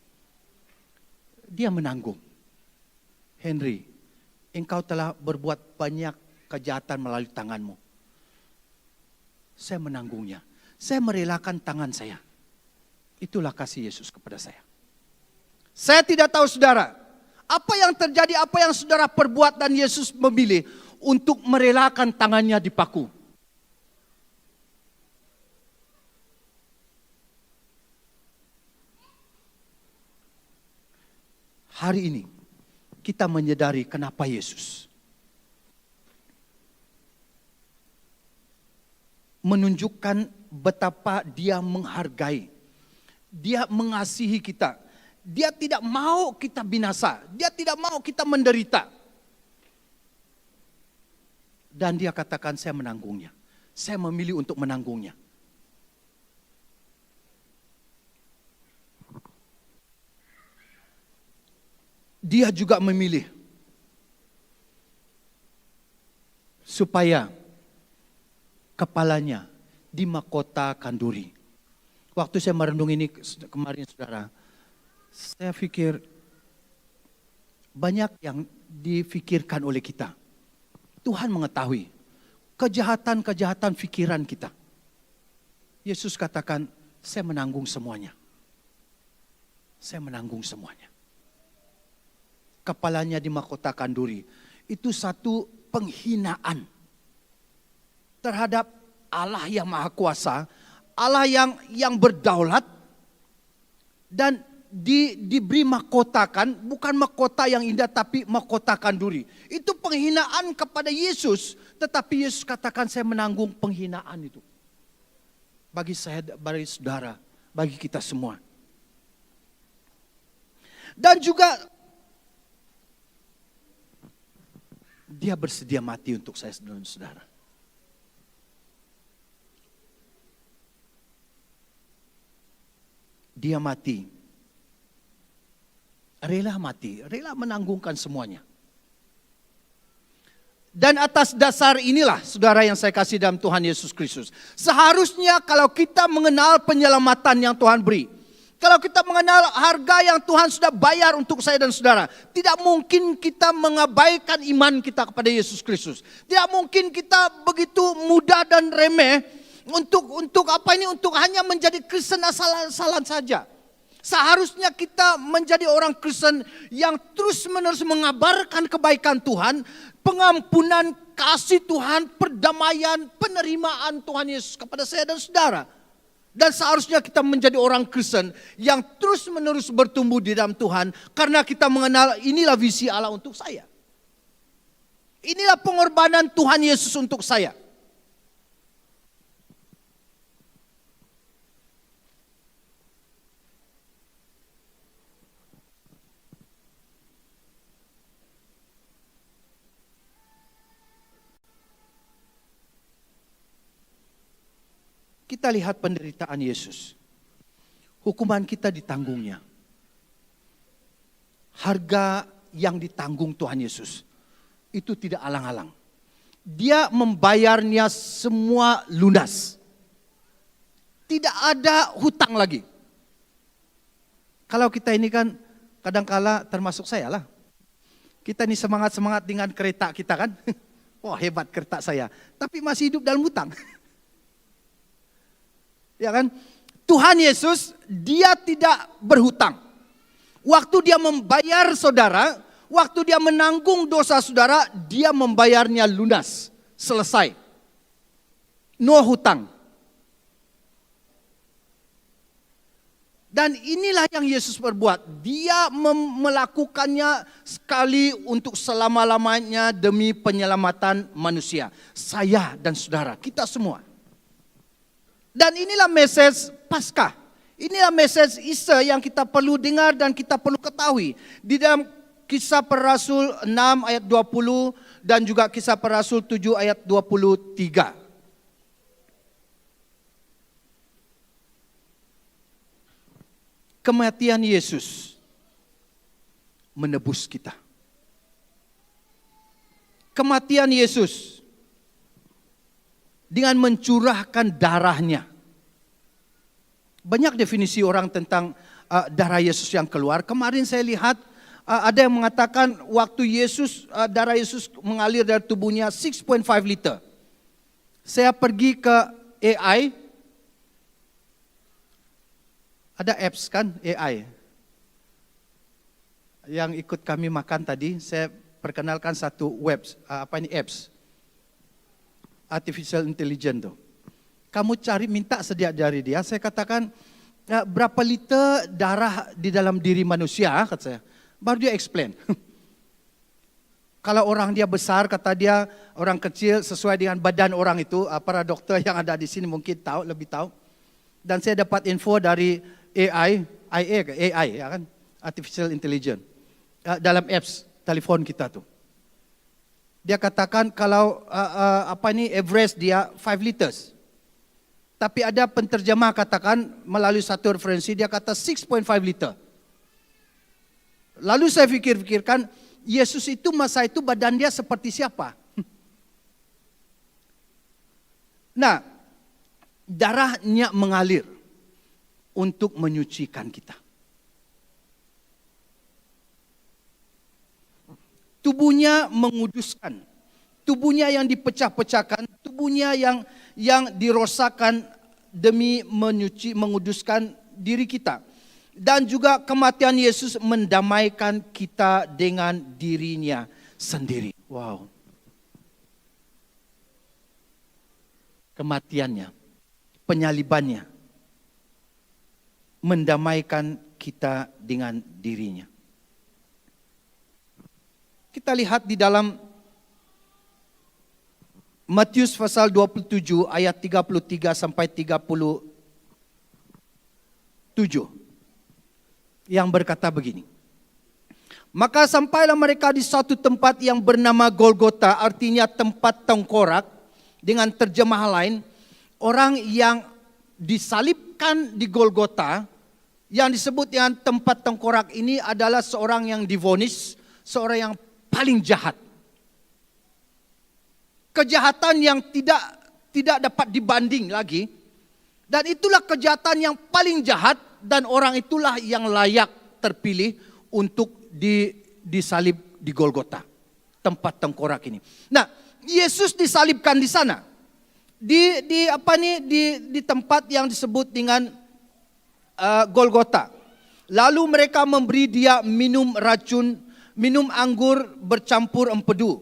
Dia menanggung. Henry, engkau telah berbuat banyak kejahatan melalui tanganmu. Saya menanggungnya. Saya merelakan tangan saya. Itulah kasih Yesus kepada saya. Saya tidak tahu saudara, apa yang terjadi, apa yang saudara perbuat dan Yesus memilih untuk merelakan tangannya dipaku. Hari ini kita menyadari kenapa Yesus menunjukkan betapa dia menghargai, dia mengasihi kita. Dia tidak mau kita binasa, dia tidak mau kita menderita. Dan dia katakan saya menanggungnya. Saya memilih untuk menanggungnya. Dia juga memilih supaya kepalanya dimahkotakan duri. Waktu saya merenung ini kemarin saudara, saya pikir banyak yang difikirkan oleh kita. Tuhan mengetahui kejahatan-kejahatan pikiran kita. Yesus katakan, saya menanggung semuanya. Saya menanggung semuanya. Kepalanya dimahkotakan duri. Itu satu penghinaan terhadap Allah yang Maha Kuasa, Allah yang berdaulat, dan diberi mahkotakan, bukan mahkota yang indah tapi mahkotakan duri. Itu penghinaan kepada Yesus, tetapi Yesus katakan saya menanggung penghinaan itu. Bagi saya, bagi saudara, bagi kita semua. Dan juga dia bersedia mati untuk saya dan saudara. Dia mati. Rela mati, rela menanggungkan semuanya. Dan atas dasar inilah saudara yang saya kasih dalam Tuhan Yesus Kristus. Seharusnya kalau kita mengenal penyelamatan yang Tuhan beri, kalau kita mengenal harga yang Tuhan sudah bayar untuk saya dan saudara, tidak mungkin kita mengabaikan iman kita kepada Yesus Kristus. Tidak mungkin kita begitu mudah dan remeh untuk apa ini? Untuk hanya menjadi Kristen asal-asalan saja. Seharusnya kita menjadi orang Kristen yang terus-menerus mengabarkan kebaikan Tuhan, pengampunan, kasih Tuhan, perdamaian, penerimaan Tuhan Yesus kepada saya dan saudara. Dan seharusnya kita menjadi orang Kristen yang terus-menerus bertumbuh di dalam Tuhan, karena kita mengenal inilah visi Allah untuk saya. Inilah pengorbanan Tuhan Yesus untuk saya. Kita lihat penderitaan Yesus. Hukuman kita ditanggungnya. Harga yang ditanggung Tuhan Yesus itu tidak alang-alang. Dia membayarnya semua lunas. Tidak ada hutang lagi. Kalau kita ini kan kadangkala termasuk saya lah. Kita ini semangat-semangat dengan kereta kita kan. Wah, hebat kereta saya. Tapi masih hidup dalam hutang. Ya kan? Tuhan Yesus dia tidak berhutang. Waktu dia membayar saudara, waktu dia menanggung dosa saudara, dia membayarnya lunas, selesai. No hutang. Dan inilah yang Yesus perbuat. Dia melakukannya sekali untuk selama-lamanya demi penyelamatan manusia. Saya dan saudara, kita semua. Dan inilah message Paskah. Inilah message Isa yang kita perlu dengar dan kita perlu ketahui. Di dalam Kisah Para Rasul 6 ayat 20 dan juga Kisah Para Rasul 7 ayat 23. Kematian Yesus menebus kita. Kematian Yesus dengan mencurahkan darahnya. Banyak definisi orang tentang darah Yesus yang keluar. Kemarin saya lihat ada yang mengatakan waktu Yesus, darah Yesus mengalir dari tubuhnya 6.5 liter. Saya pergi ke AI. Ada apps kan AI. Yang ikut kami makan tadi, saya perkenalkan satu apps. Artificial Intelligence tuh. Kamu cari minta sedia dari dia, saya katakan berapa liter darah di dalam diri manusia, kata saya. Baru dia explain. Kalau orang dia besar, kata dia orang kecil sesuai dengan badan orang itu, para dokter yang ada di sini mungkin tahu, lebih tahu. Dan saya dapat info dari AI ya kan, Artificial Intelligence. Dalam apps telepon kita tuh. Dia katakan kalau average dia 5 liters. Tapi ada penterjemah katakan melalui satu referensi dia kata 6.5 liter. Lalu saya pikirkan Yesus itu masa itu badan dia seperti siapa? Nah, darahnya mengalir untuk menyucikan kita. Tubuhnya menguduskan. Tubuhnya yang dipecah-pecahkan, tubuhnya yang dirosakkan demi menguduskan diri kita. Dan juga kematian Yesus mendamaikan kita dengan dirinya sendiri. Wow. Kematiannya, penyalibannya, mendamaikan kita dengan dirinya. Kita lihat di dalam Matius pasal 27 ayat 33 sampai 37 yang berkata begini. Maka sampailah mereka di suatu tempat yang bernama Golgota, artinya tempat tengkorak. Dengan terjemahan lain, orang yang disalibkan di Golgota, yang disebut dengan tempat tengkorak ini adalah seorang yang divonis, seorang yang paling jahat. Kejahatan yang tidak dapat dibanding lagi. Dan itulah kejahatan yang paling jahat, dan orang itulah yang layak terpilih untuk disalib di Golgota, tempat tengkorak ini. Nah, Yesus disalibkan di sana. Di tempat yang disebut dengan Golgota. Lalu mereka memberi dia minum racun, minum anggur bercampur empedu.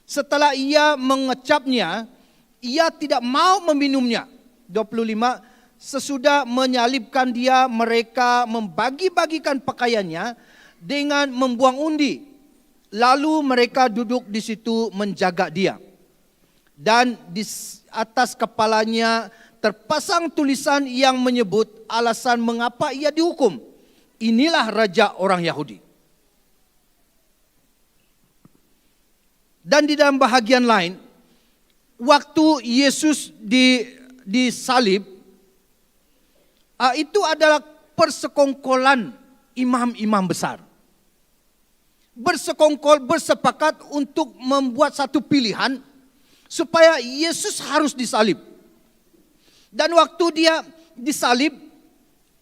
Setelah ia mengecapnya, ia tidak mau meminumnya. 25, sesudah menyalibkan dia, mereka membagi-bagikan pakaiannya dengan membuang undi. Lalu mereka duduk di situ menjaga dia. Dan di atas kepalanya terpasang tulisan yang menyebut alasan mengapa ia dihukum. Inilah Raja orang Yahudi. Dan di dalam bahagian lain, waktu Yesus disalib, itu adalah persekongkolan imam-imam besar. Bersekongkol, bersepakat untuk membuat satu pilihan supaya Yesus harus disalib. Dan waktu dia disalib,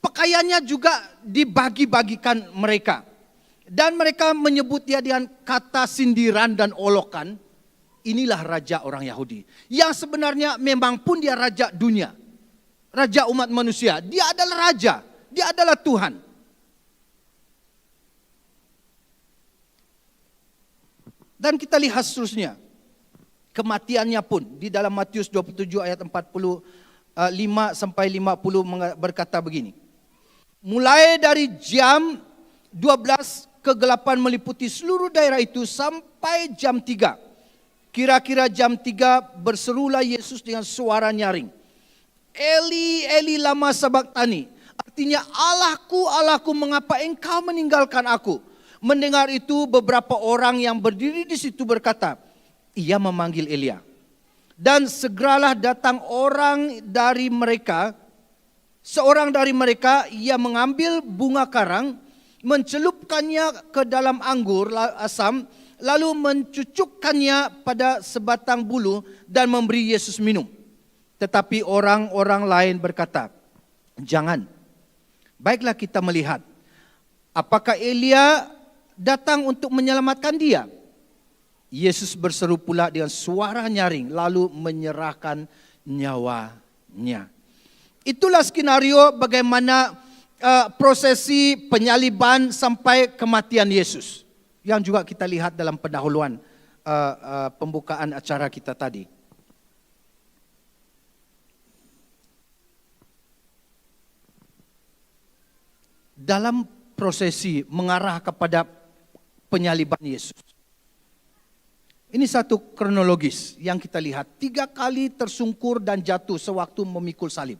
pakaiannya juga dibagi-bagikan mereka. Dan mereka menyebut dia dengan kata sindiran dan olokan. Inilah Raja orang Yahudi. Yang sebenarnya memang pun dia Raja dunia. Raja umat manusia. Dia adalah Raja. Dia adalah Tuhan. Dan kita lihat seterusnya. Kematiannya pun di dalam Matius 27 ayat 45 sampai 50 berkata begini. Mulai dari jam 12 kegelapan meliputi seluruh daerah itu sampai jam 3. Kira-kira jam 3 berserulah Yesus dengan suara nyaring. Eli, Eli lama sabachthani. Artinya Allahku, Allahku mengapa engkau meninggalkan aku. Mendengar itu beberapa orang yang berdiri di situ berkata, ia memanggil Elia. Dan segeralah datang seorang dari mereka, ia mengambil bunga karang, mencelupkannya ke dalam anggur asam, lalu mencucukkannya pada sebatang bulu dan memberi Yesus minum. Tetapi orang-orang lain berkata, jangan, baiklah kita melihat, apakah Elia datang untuk menyelamatkan dia? Yesus berseru pula dengan suara nyaring, lalu menyerahkan nyawanya. Itulah skenario bagaimana prosesi penyaliban sampai kematian Yesus. Yang juga kita lihat dalam pendahuluan pembukaan acara kita tadi. Dalam prosesi mengarah kepada penyaliban Yesus. Ini satu kronologis yang kita lihat. 3 kali tersungkur dan jatuh sewaktu memikul salib.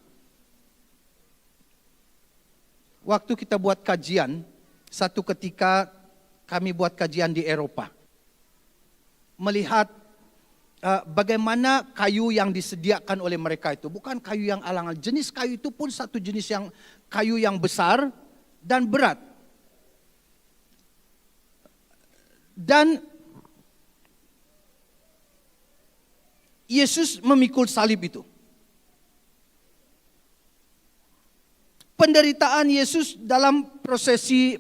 Waktu kita buat kajian, satu ketika kami buat kajian di Eropa. Melihat bagaimana kayu yang disediakan oleh mereka itu. Bukan kayu yang alang-alang. Jenis kayu itu pun satu jenis kayu yang besar dan berat. Dan Yesus memikul salib itu. penderitaan Yesus dalam prosesi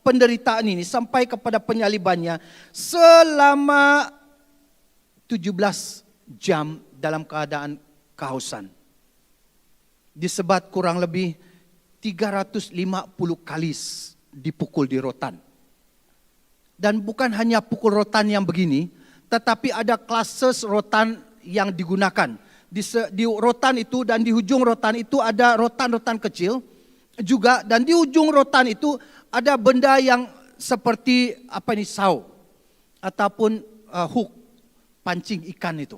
penderitaan ini sampai kepada penyalibannya selama 17 jam dalam keadaan kehausan. Disebat kurang lebih 350 kali dipukul di rotan. Dan bukan hanya pukul rotan yang begini, tetapi ada klases rotan yang digunakan. Di rotan itu dan di ujung rotan itu ada rotan-rotan kecil juga, dan di ujung rotan itu ada benda yang seperti saw ataupun hook, pancing ikan itu.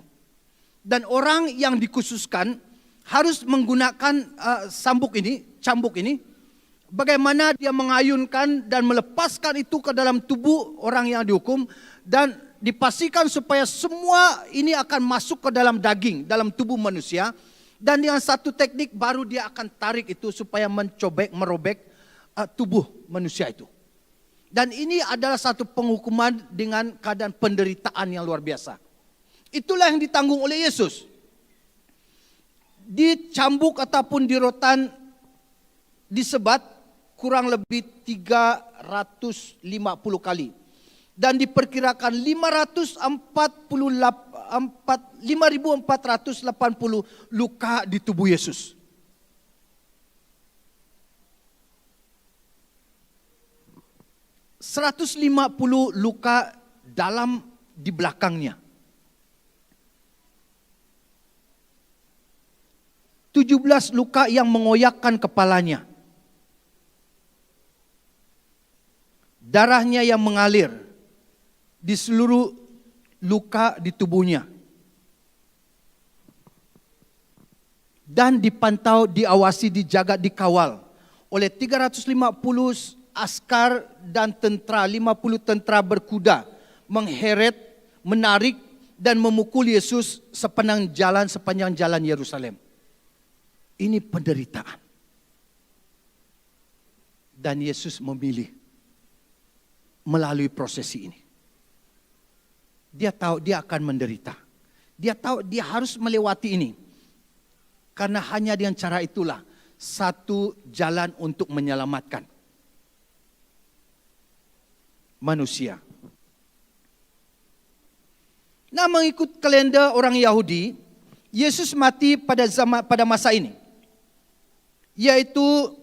Dan orang yang dikhususkan harus menggunakan cambuk ini, bagaimana dia mengayunkan dan melepaskan itu ke dalam tubuh orang yang dihukum, dan dipastikan supaya semua ini akan masuk ke dalam daging, dalam tubuh manusia. Dan dengan satu teknik baru dia akan tarik itu supaya merobek tubuh manusia itu. Dan ini adalah satu penghukuman dengan keadaan penderitaan yang luar biasa. Itulah yang ditanggung oleh Yesus. Dicambuk ataupun di rotan, disebat kurang lebih 350 kali. Dan diperkirakan 5.480 luka di tubuh Yesus. .150 luka di belakangnya. 17 luka yang mengoyakkan kepalanya. Darahnya yang mengalir di seluruh luka di tubuhnya. Dan dipantau, diawasi, dijaga, dikawal oleh 350 askar dan tentara, 50 tentara berkuda, mengheret, menarik dan memukul Yesus sepanjang jalan Yerusalem. Ini penderitaan. Dan Yesus memilih melalui prosesi ini. Dia tahu dia akan menderita. Dia tahu dia harus melewati ini. Karena hanya dengan cara itulah satu jalan untuk menyelamatkan manusia. Nah, mengikut kalender orang Yahudi, Yesus mati pada masa ini. Yaitu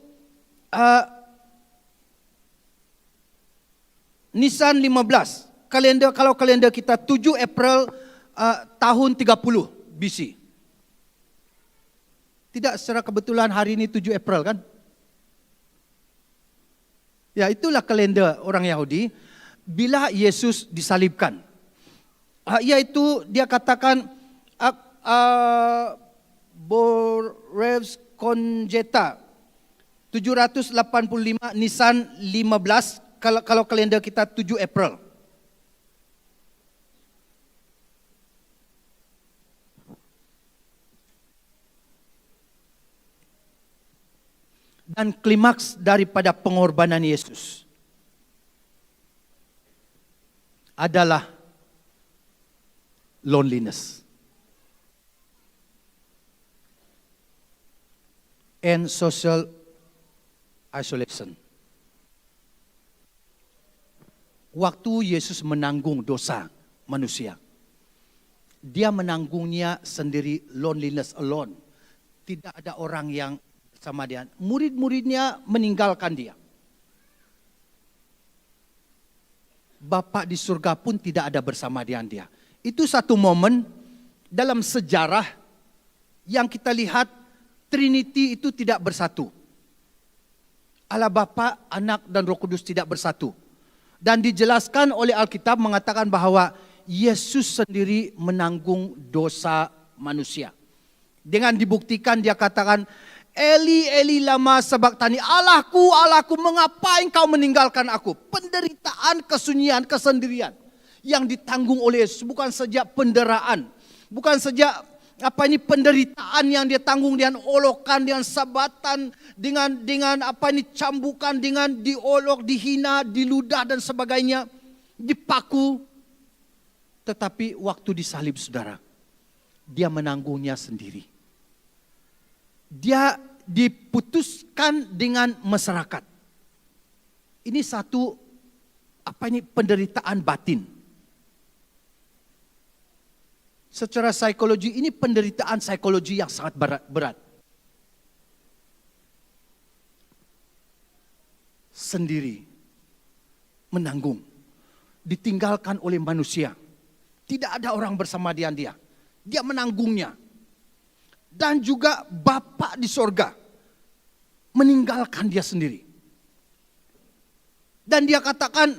Nisan 15. Kalau kalender kita 7 April tahun 30 BC. Tidak secara kebetulan hari ini 7 April kan? Ya, itulah kalender orang Yahudi bila Yesus disalibkan. Yaitu dia katakan Borevs Konjeta 785 Nisan 15 kalau kalender kita 7 April. Dan klimaks daripada pengorbanan Yesus adalah loneliness and social isolation. Waktu Yesus menanggung dosa manusia, dia menanggungnya sendiri, loneliness alone. Tidak ada orang yang bersama dia. Murid-muridnya meninggalkan dia. Bapa di surga pun tidak ada bersama dia. Itu satu momen dalam sejarah yang kita lihat Trinity itu tidak bersatu. Allah Bapa, Anak dan Roh Kudus tidak bersatu. Dan dijelaskan oleh Alkitab mengatakan bahwa Yesus sendiri menanggung dosa manusia. Dengan dibuktikan dia katakan, Eli, Eli lama sabachthani, Allahku, Allahku, mengapa engkau meninggalkan aku? Penderitaan, kesunyian, kesendirian yang ditanggung oleh Yesus, bukan saja penderaan, bukan saja penderitaan yang dia tanggung dengan olokan, dengan sabatan, dengan cambukan, dengan diolok, dihina, diludah dan sebagainya, dipaku. Tetapi waktu disalib, saudara, dia menanggungnya sendiri. Dia diputuskan dengan masyarakat. Ini satu penderitaan batin. Secara psikologi ini penderitaan psikologi yang sangat berat. Sendiri, menanggung, ditinggalkan oleh manusia. Tidak ada orang bersama dia. Dia menanggungnya. Dan juga Bapa di sorga meninggalkan dia sendiri. Dan dia katakan,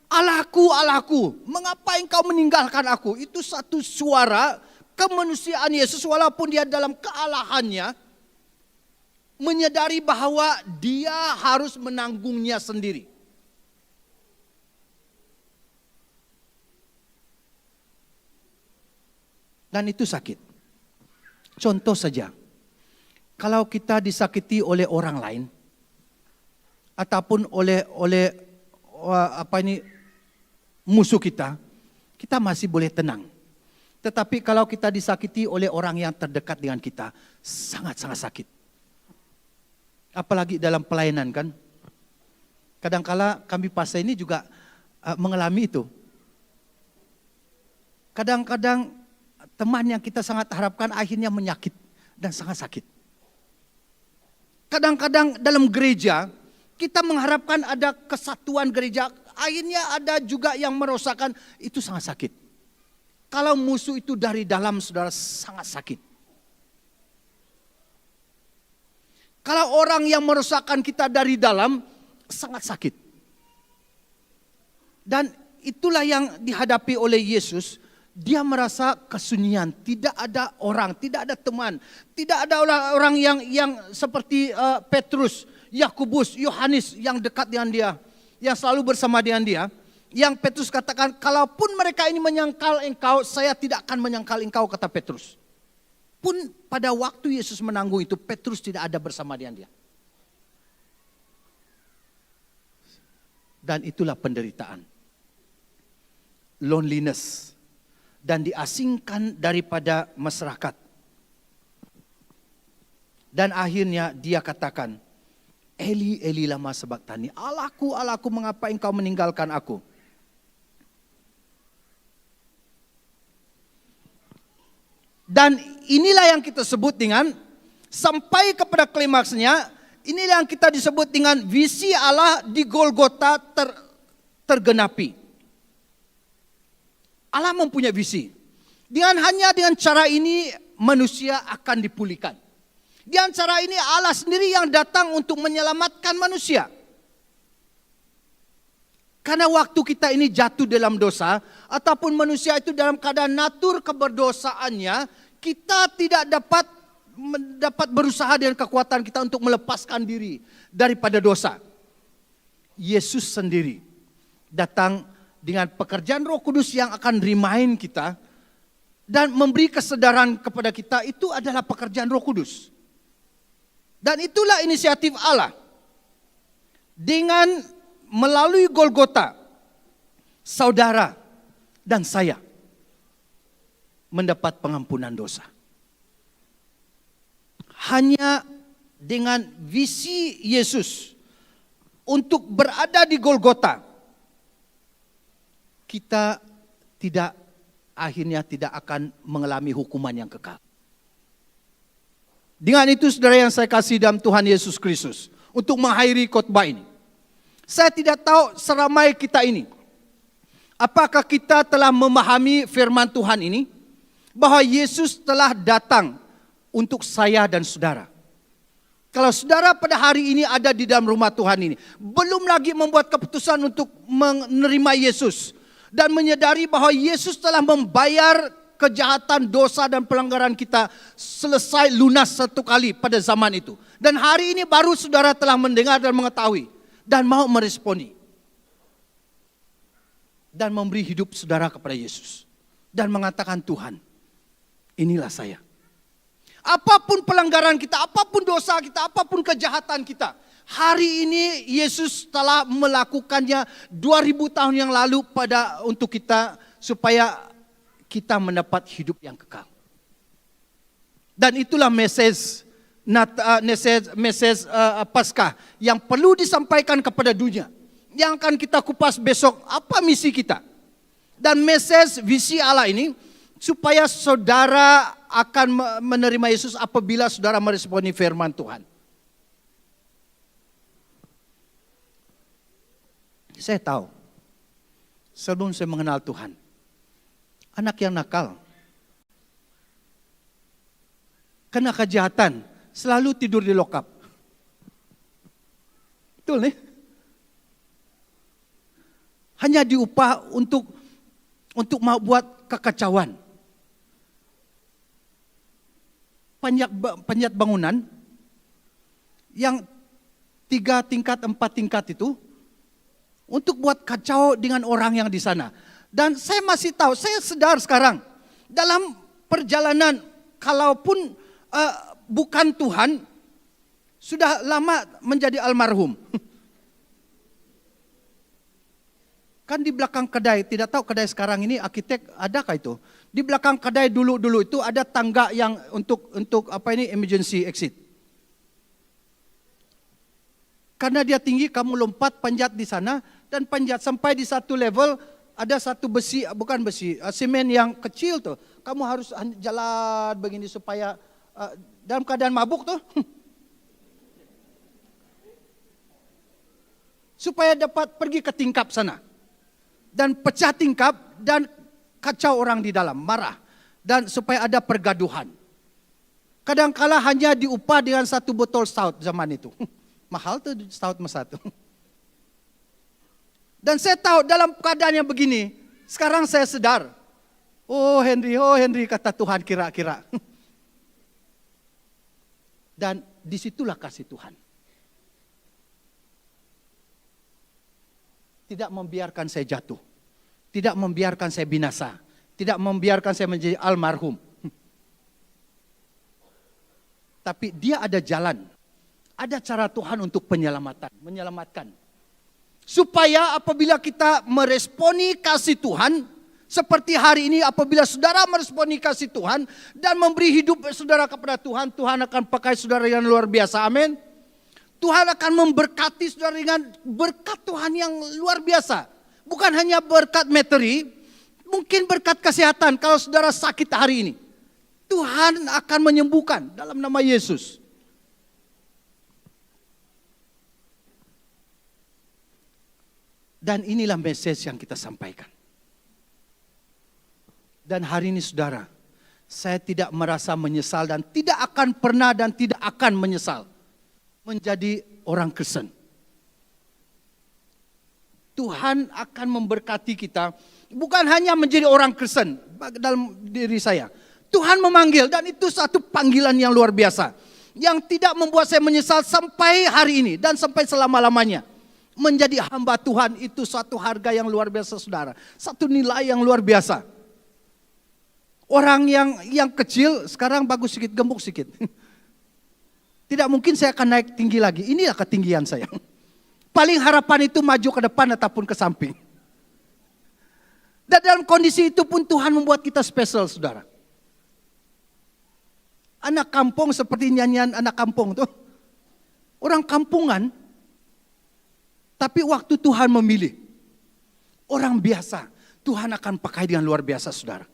Allahku, Allahku, mengapa engkau meninggalkan aku? Itu satu suara kemanusiaan Yesus walaupun dia dalam kealahannya menyadari bahwa dia harus menanggungnya sendiri. Dan itu sakit. Contoh saja, kalau kita disakiti oleh orang lain ataupun oleh musuh kita masih boleh tenang. Tetapi kalau kita disakiti oleh orang yang terdekat dengan kita, sangat-sangat sakit. Apalagi dalam pelayanan kan. Kadangkala kami pastor ini juga mengalami itu. Kadang-kadang teman yang kita sangat harapkan akhirnya menyakit dan sangat sakit. Kadang-kadang dalam gereja kita mengharapkan ada kesatuan gereja, akhirnya ada juga yang merosakkan, itu sangat sakit. Kalau musuh itu dari dalam, saudara, sangat sakit. Kalau orang yang merosakkan kita dari dalam, sangat sakit. Dan itulah yang dihadapi oleh Yesus. Dia merasa kesunyian, tidak ada orang, tidak ada teman, tidak ada orang yang seperti Petrus, Yakobus, Yohanes yang dekat dengan dia, yang selalu bersama dengan dia. Yang Petrus katakan, kalaupun mereka ini menyangkal engkau, saya tidak akan menyangkal engkau, kata Petrus. Pun pada waktu Yesus menanggung itu, Petrus tidak ada bersama dengan dia. Dan itulah penderitaan. Loneliness. Dan diasingkan daripada masyarakat. Dan akhirnya dia katakan, Eli, Eli lama sabachthani. Allahku, Allahku, mengapa engkau meninggalkan aku? Dan inilah yang kita sebut dengan, sampai kepada klimaksnya, inilah yang kita disebut dengan visi Allah di Golgota tergenapi. Allah mempunyai visi. Hanya dengan cara ini manusia akan dipulihkan. Dengan cara ini Allah sendiri yang datang untuk menyelamatkan manusia. Karena waktu kita ini jatuh dalam dosa, ataupun manusia itu dalam keadaan natur keberdosaannya, kita tidak dapat berusaha dengan kekuatan kita untuk melepaskan diri daripada dosa. Yesus sendiri datang dengan pekerjaan Roh Kudus yang akan remind kita dan memberi kesadaran kepada kita, itu adalah pekerjaan Roh Kudus. Dan itulah inisiatif Allah. Dengan melalui Golgota, saudara dan saya mendapat pengampunan dosa. Hanya dengan visi Yesus untuk berada di Golgota, kita akhirnya tidak akan mengalami hukuman yang kekal. Dengan itu saudara yang saya kasih dalam Tuhan Yesus Kristus, untuk mengakhiri khotbah ini, saya tidak tahu seramai kita ini, apakah kita telah memahami firman Tuhan ini, bahwa Yesus telah datang untuk saya dan saudara. Kalau saudara pada hari ini ada di dalam rumah Tuhan ini, belum lagi membuat keputusan untuk menerima Yesus, dan menyadari bahwa Yesus telah membayar kejahatan, dosa dan pelanggaran kita selesai lunas satu kali pada zaman itu. Dan hari ini baru saudara telah mendengar dan mengetahui dan mau meresponi. Dan memberi hidup saudara kepada Yesus. Dan mengatakan, Tuhan, inilah saya. Apapun pelanggaran kita, apapun dosa kita, apapun kejahatan kita, hari ini Yesus telah melakukannya 2000 tahun yang lalu untuk kita, supaya kita mendapat hidup yang kekal. Dan itulah message message Paskah yang perlu disampaikan kepada dunia. Yang akan kita kupas besok, apa misi kita. Dan message visi Allah ini supaya saudara akan menerima Yesus apabila saudara meresponi firman Tuhan. Saya tahu, sebelum saya mengenal Tuhan, anak yang nakal, kena kejahatan, selalu tidur di lokap. Betul nih? Hanya diupah untuk mau buat kekacauan. Penjat bangunan yang 3 tingkat, 4 tingkat itu untuk buat kacau dengan orang yang di sana. Dan saya masih tahu, saya sadar sekarang dalam perjalanan, kalaupun bukan Tuhan, sudah lama menjadi almarhum. Kan di belakang kedai, tidak tahu kedai sekarang ini arsitek adakah itu? Di belakang kedai dulu itu ada tangga yang untuk emergency exit. Karena dia tinggi, kamu lompat panjat di sana dan panjat sampai di satu level ada satu besi, bukan besi, semen yang kecil tuh. Kamu harus jalan begini supaya dalam keadaan mabuk tuh. Supaya dapat pergi ke tingkap sana. Dan pecah tingkap dan kacau orang di dalam, marah. Dan supaya ada pergaduhan. Kadangkala hanya diupah dengan 1 botol stout zaman itu. Mahal tuh stout mas 1. Dan saya tahu dalam keadaan yang begini, sekarang saya sadar. Oh Henry kata Tuhan kira-kira. Dan disitulah kasih Tuhan. Tidak membiarkan saya jatuh. Tidak membiarkan saya binasa. Tidak membiarkan saya menjadi almarhum. Tapi dia ada jalan. Ada cara Tuhan untuk menyelamatkan. Supaya apabila kita meresponi kasih Tuhan, seperti hari ini apabila saudara meresponi kasih Tuhan dan memberi hidup saudara kepada Tuhan, Tuhan akan pakai saudara yang luar biasa. Amin. Tuhan akan memberkati saudara dengan berkat Tuhan yang luar biasa. Bukan hanya berkat materi, mungkin berkat kesehatan. Kalau saudara sakit hari ini, Tuhan akan menyembuhkan dalam nama Yesus. Dan inilah message yang kita sampaikan. Dan hari ini saudara, saya tidak merasa menyesal dan tidak akan pernah dan tidak akan menyesal menjadi orang Kristen. Tuhan akan memberkati kita, bukan hanya menjadi orang Kristen dalam diri saya. Tuhan memanggil dan itu satu panggilan yang luar biasa. Yang tidak membuat saya menyesal sampai hari ini dan sampai selama-lamanya. Menjadi hamba Tuhan itu satu harga yang luar biasa saudara. Satu nilai yang luar biasa. Orang yang kecil sekarang bagus sedikit, gemuk sedikit. Tidak mungkin saya akan naik tinggi lagi. Inilah ketinggian saya. Paling harapan itu maju ke depan ataupun ke samping. Dan dalam kondisi itu pun Tuhan membuat kita spesial, saudara. Anak kampung seperti nyanyian anak kampung tuh. Orang kampungan. Tapi waktu Tuhan memilih. Orang biasa. Tuhan akan pakai dengan luar biasa, saudara.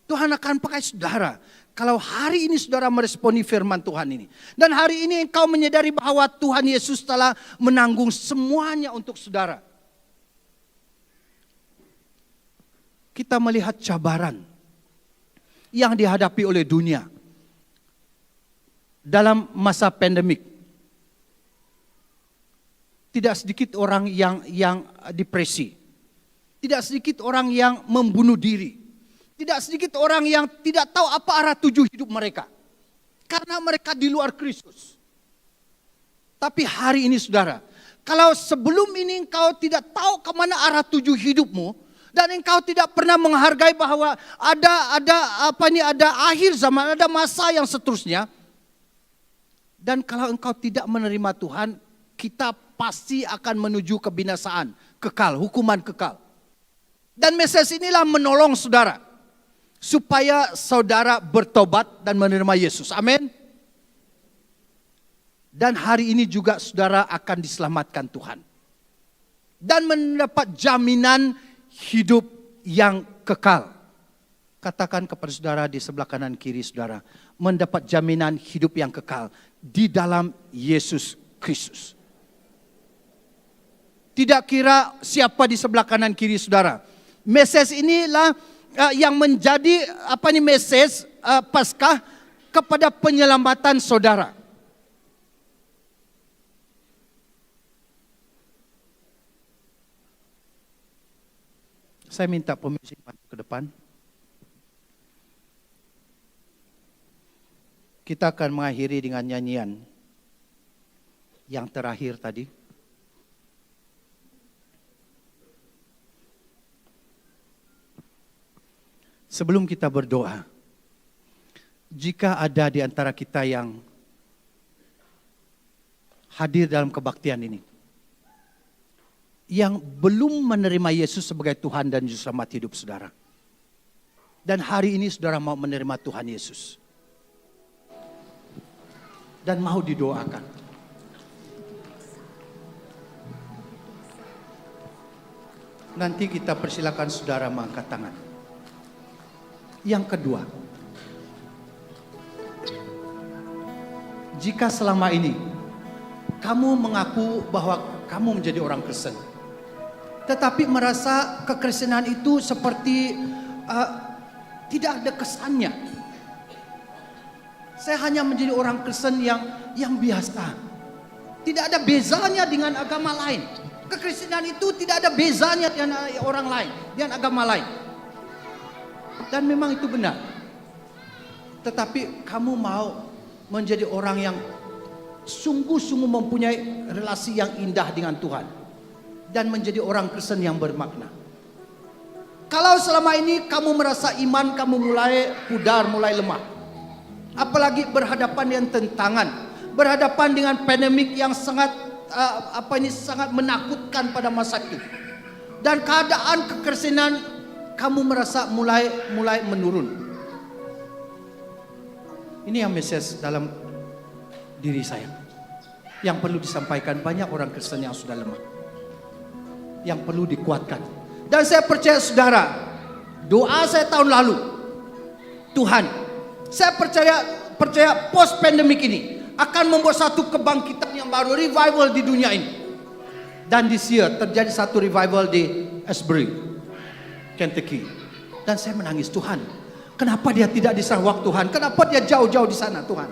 Tuhan akan pakai saudara. Kalau hari ini saudara meresponi firman Tuhan ini. Dan hari ini engkau menyadari bahwa Tuhan Yesus telah menanggung semuanya untuk saudara. Kita melihat cabaran yang dihadapi oleh dunia. Dalam masa pandemik. Tidak sedikit orang yang depresi. Tidak sedikit orang yang membunuh diri. Tidak sedikit orang yang tidak tahu apa arah tuju hidup mereka. Karena mereka di luar Kristus. Tapi hari ini saudara, kalau sebelum ini engkau tidak tahu kemana arah tuju hidupmu, dan engkau tidak pernah menghargai bahwa ada akhir zaman, ada masa yang seterusnya. Dan kalau engkau tidak menerima Tuhan, kita pasti akan menuju kebinasaan, kekal, hukuman kekal. Dan message inilah menolong saudara. Supaya saudara bertobat dan menerima Yesus. Amin. Dan hari ini juga saudara akan diselamatkan Tuhan. Dan mendapat jaminan hidup yang kekal. Katakan kepada saudara di sebelah kanan kiri saudara, mendapat jaminan hidup yang kekal di dalam Yesus Kristus. Tidak kira siapa di sebelah kanan kiri saudara. Message inilah yang menjadi message Paskah kepada penyelamatan saudara. Saya minta pemusik maju ke depan. Kita akan mengakhiri dengan nyanyian yang terakhir tadi. Sebelum kita berdoa, jika ada di antara kita yang hadir dalam kebaktian ini, yang belum menerima Yesus sebagai Tuhan dan Juru Selamat hidup saudara, dan hari ini saudara mau menerima Tuhan Yesus, dan mau didoakan, nanti kita persilakan saudara mengangkat tangan. Yang kedua, jika selama ini kamu mengaku bahwa kamu menjadi orang Kristen, tetapi merasa kekristenan itu seperti tidak ada kesannya. Saya hanya menjadi orang Kristen yang biasa. Tidak ada bezanya dengan agama lain. Kekristenan itu tidak ada bezanya dengan orang lain, dengan agama lain. Dan memang itu benar. Tetapi kamu mau menjadi orang yang sungguh-sungguh mempunyai relasi yang indah dengan Tuhan dan menjadi orang Kristen yang bermakna. Kalau selama ini kamu merasa iman kamu mulai pudar, mulai lemah, apalagi berhadapan dengan tentangan, berhadapan dengan pandemik yang sangat sangat menakutkan pada masa itu, dan keadaan kekristenan kamu merasa mulai menurun. Ini yang message dalam diri saya yang perlu disampaikan banyak orang Kristen yang sudah lemah, yang perlu dikuatkan. Dan saya percaya saudara, doa saya tahun lalu, Tuhan, saya percaya post pandemic ini akan membuat satu kebangkitan yang baru, revival di dunia ini. Dan this year terjadi satu revival di Asbury, Kentucky. Dan saya menangis, Tuhan, kenapa dia tidak di Sarawak Tuhan? Kenapa dia jauh-jauh di sana Tuhan?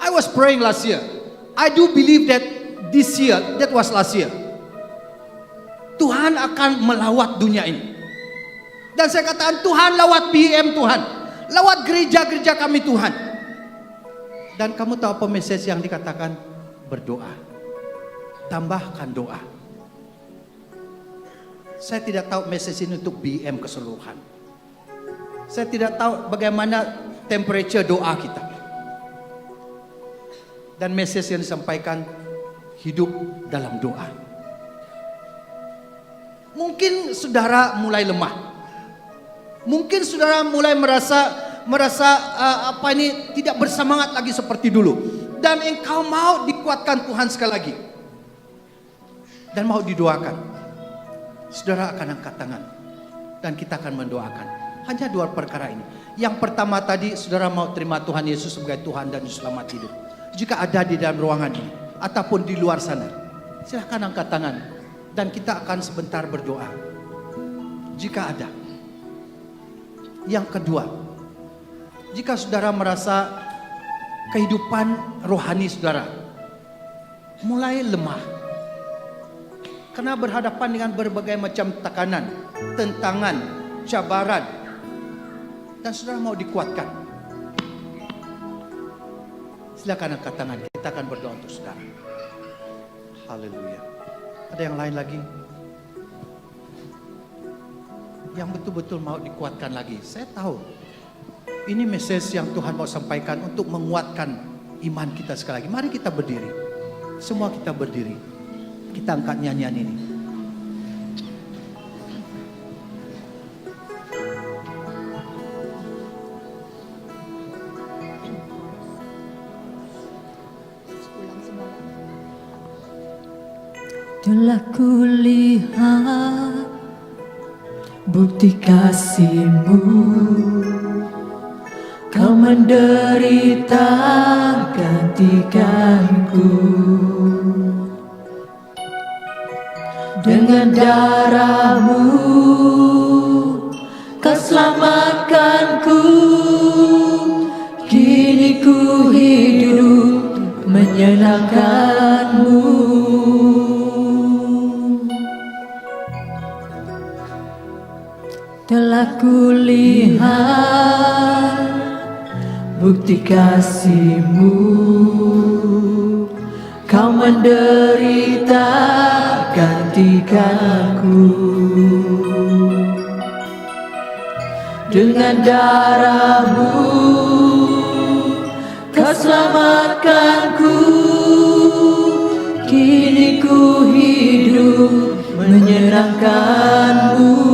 I was praying last year. I do believe that this year, that was last year, Tuhan akan melawat dunia ini. Dan saya katakan, Tuhan lawat BM Tuhan, lawat gereja-gereja kami Tuhan. Dan kamu tahu apa message yang dikatakan? Berdoa. Tambahkan doa. Saya tidak tahu message ini untuk BM keseluruhan. Saya tidak tahu bagaimana temperature doa kita. Dan message yang disampaikan, hidup dalam doa. Mungkin saudara mulai lemah. Mungkin saudara mulai merasa tidak bersemangat lagi seperti dulu. Dan engkau mau dikuatkan Tuhan sekali lagi. Dan mau didoakan. Saudara akan angkat tangan. Dan kita akan mendoakan. Hanya dua perkara ini. Yang pertama tadi, saudara mau terima Tuhan Yesus sebagai Tuhan dan Juru Selamat hidup. Jika ada di dalam ruangan ini ataupun di luar sana, silakan angkat tangan dan kita akan sebentar berdoa. Jika ada. Yang kedua, jika saudara merasa kehidupan rohani saudara mulai lemah karena berhadapan dengan berbagai macam tekanan, tentangan, cabaran, dan saudara mau dikuatkan, silakan angkat tangan, kita akan berdoa untuk saudara. Haleluya. Ada yang lain lagi? Yang betul-betul mau dikuatkan lagi. Saya tahu ini message yang Tuhan mau sampaikan untuk menguatkan iman kita sekali lagi. Mari kita berdiri. Semua kita berdiri. Kita angkat nyanyian ini. Telah kulihat bukti kasih-Mu, Kau menderita gantikanku. Dengan darah-Mu Kau selamatkanku. Kini ku hidup menyenangkan-Mu. Telah kulihat bukti kasih-Mu, Kau menderita gantikanku. Dengan darah-Mu Kau selamatkanku. Kini ku hidup menyenangkan-Mu.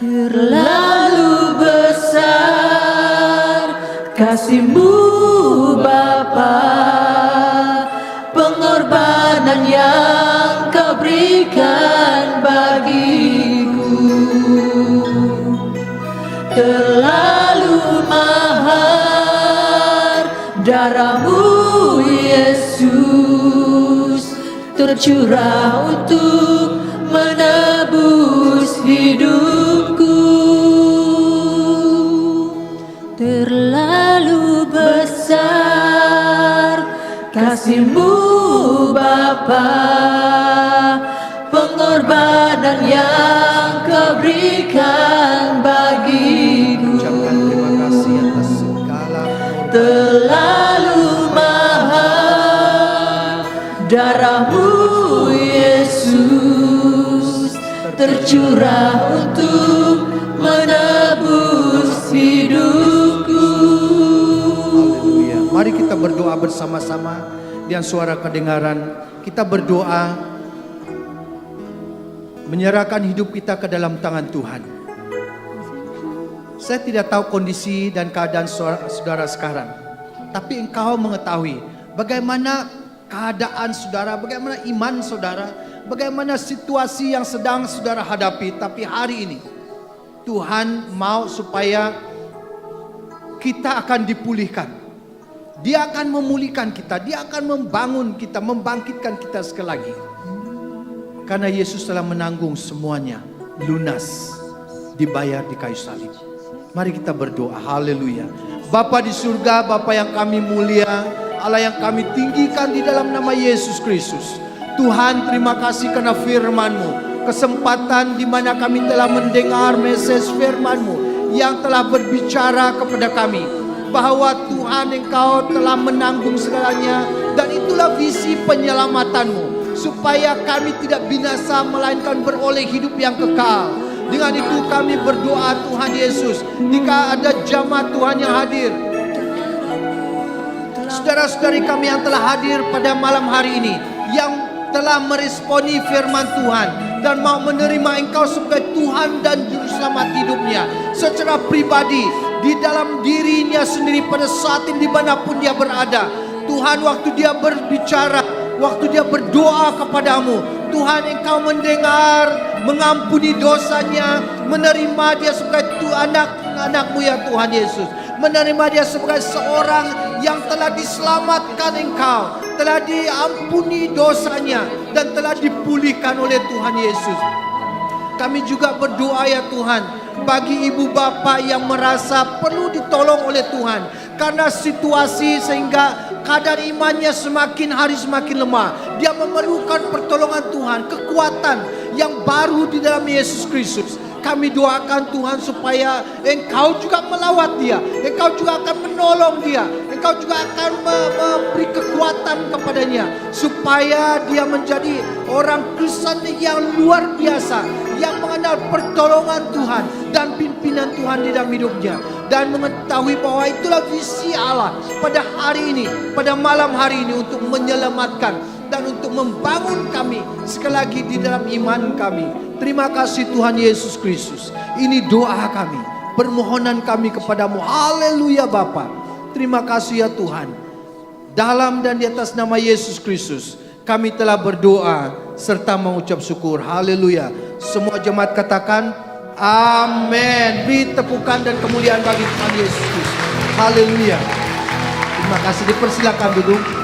Terlalu besar kasih-Mu Bapa, pengorbanan yang Kau berikan bagiku. Terlalu mahal darah-Mu Yesus, tercurah untuk menebus hidupku. Terlalu besar kasih-Mu Bapa, pengorbanan yang Kau berikan bagiku. Ucapkan terima kasih atas segala pengorbanan. Terlalu mahal darah-Mu Yesus, tercurah untuk menebus hidupku. Haleluya. Mari kita berdoa bersama-sama dengan suara kedengaran. Kita berdoa menyerahkan hidup kita ke dalam tangan Tuhan. Saya tidak tahu kondisi dan keadaan saudara sekarang, tapi Engkau mengetahui bagaimana keadaan saudara, bagaimana iman saudara, bagaimana situasi yang sedang saudara hadapi. Tapi hari ini Tuhan mau supaya kita akan dipulihkan. Dia akan memulihkan kita, Dia akan membangun kita, membangkitkan kita sekali lagi. Karena Yesus telah menanggung semuanya, lunas, dibayar di kayu salib. Mari kita berdoa. Haleluya. Bapa di surga, Bapa yang kami mulia, Allah yang kami tinggikan di dalam nama Yesus Kristus. Tuhan, terima kasih karena firman-Mu, kesempatan di mana kami telah mendengar message firman-Mu yang telah berbicara kepada kami bahwa Tuhan, Engkau telah menanggung segalanya, dan itulah visi penyelamatanmu, supaya kami tidak binasa melainkan beroleh hidup yang kekal. Dengan itu kami berdoa Tuhan Yesus, jika ada jamaah Tuhan yang hadir, saudara-saudari kami yang telah hadir pada malam hari ini, yang telah meresponi firman Tuhan dan mau menerima Engkau sebagai Tuhan dan Juru Selamat hidupnya secara pribadi di dalam dirinya sendiri pada saat ini dimanapun dia berada. Tuhan, waktu dia berbicara, waktu dia berdoa kepadamu, Tuhan, Engkau mendengar, mengampuni dosanya, menerima dia sebagai anak-anak-Mu ya Tuhan Yesus, menerima dia sebagai seorang yang telah diselamatkan Engkau, telah diampuni dosanya, dan telah dipulihkan oleh Tuhan Yesus. Kami juga berdoa ya Tuhan, bagi ibu bapa yang merasa perlu ditolong oleh Tuhan karena situasi sehingga kadar imannya semakin hari semakin lemah. Dia memerlukan pertolongan Tuhan, kekuatan yang baru di dalam Yesus Kristus. Kami doakan Tuhan supaya Engkau juga melawat dia, Engkau juga akan menolong dia, Engkau juga akan memberi kekuatan kepadanya, supaya dia menjadi orang Kristen yang luar biasa, yang mengenal pertolongan Tuhan dan pimpinan Tuhan di dalam hidupnya, dan mengetahui bahwa itulah visi Allah pada hari ini, pada malam hari ini, untuk menyelamatkan dan untuk membangun kami sekali lagi di dalam iman kami. Terima kasih Tuhan Yesus Kristus. Ini doa kami, permohonan kami kepadamu. Haleluya Bapa. Terima kasih ya Tuhan. Dalam dan di atas nama Yesus Kristus kami telah berdoa serta mengucap syukur. Haleluya. Semua jemaat katakan amin. Beri tepukan dan kemuliaan bagi Tuhan Yesus. Haleluya. Terima kasih. Dipersilakan duduk.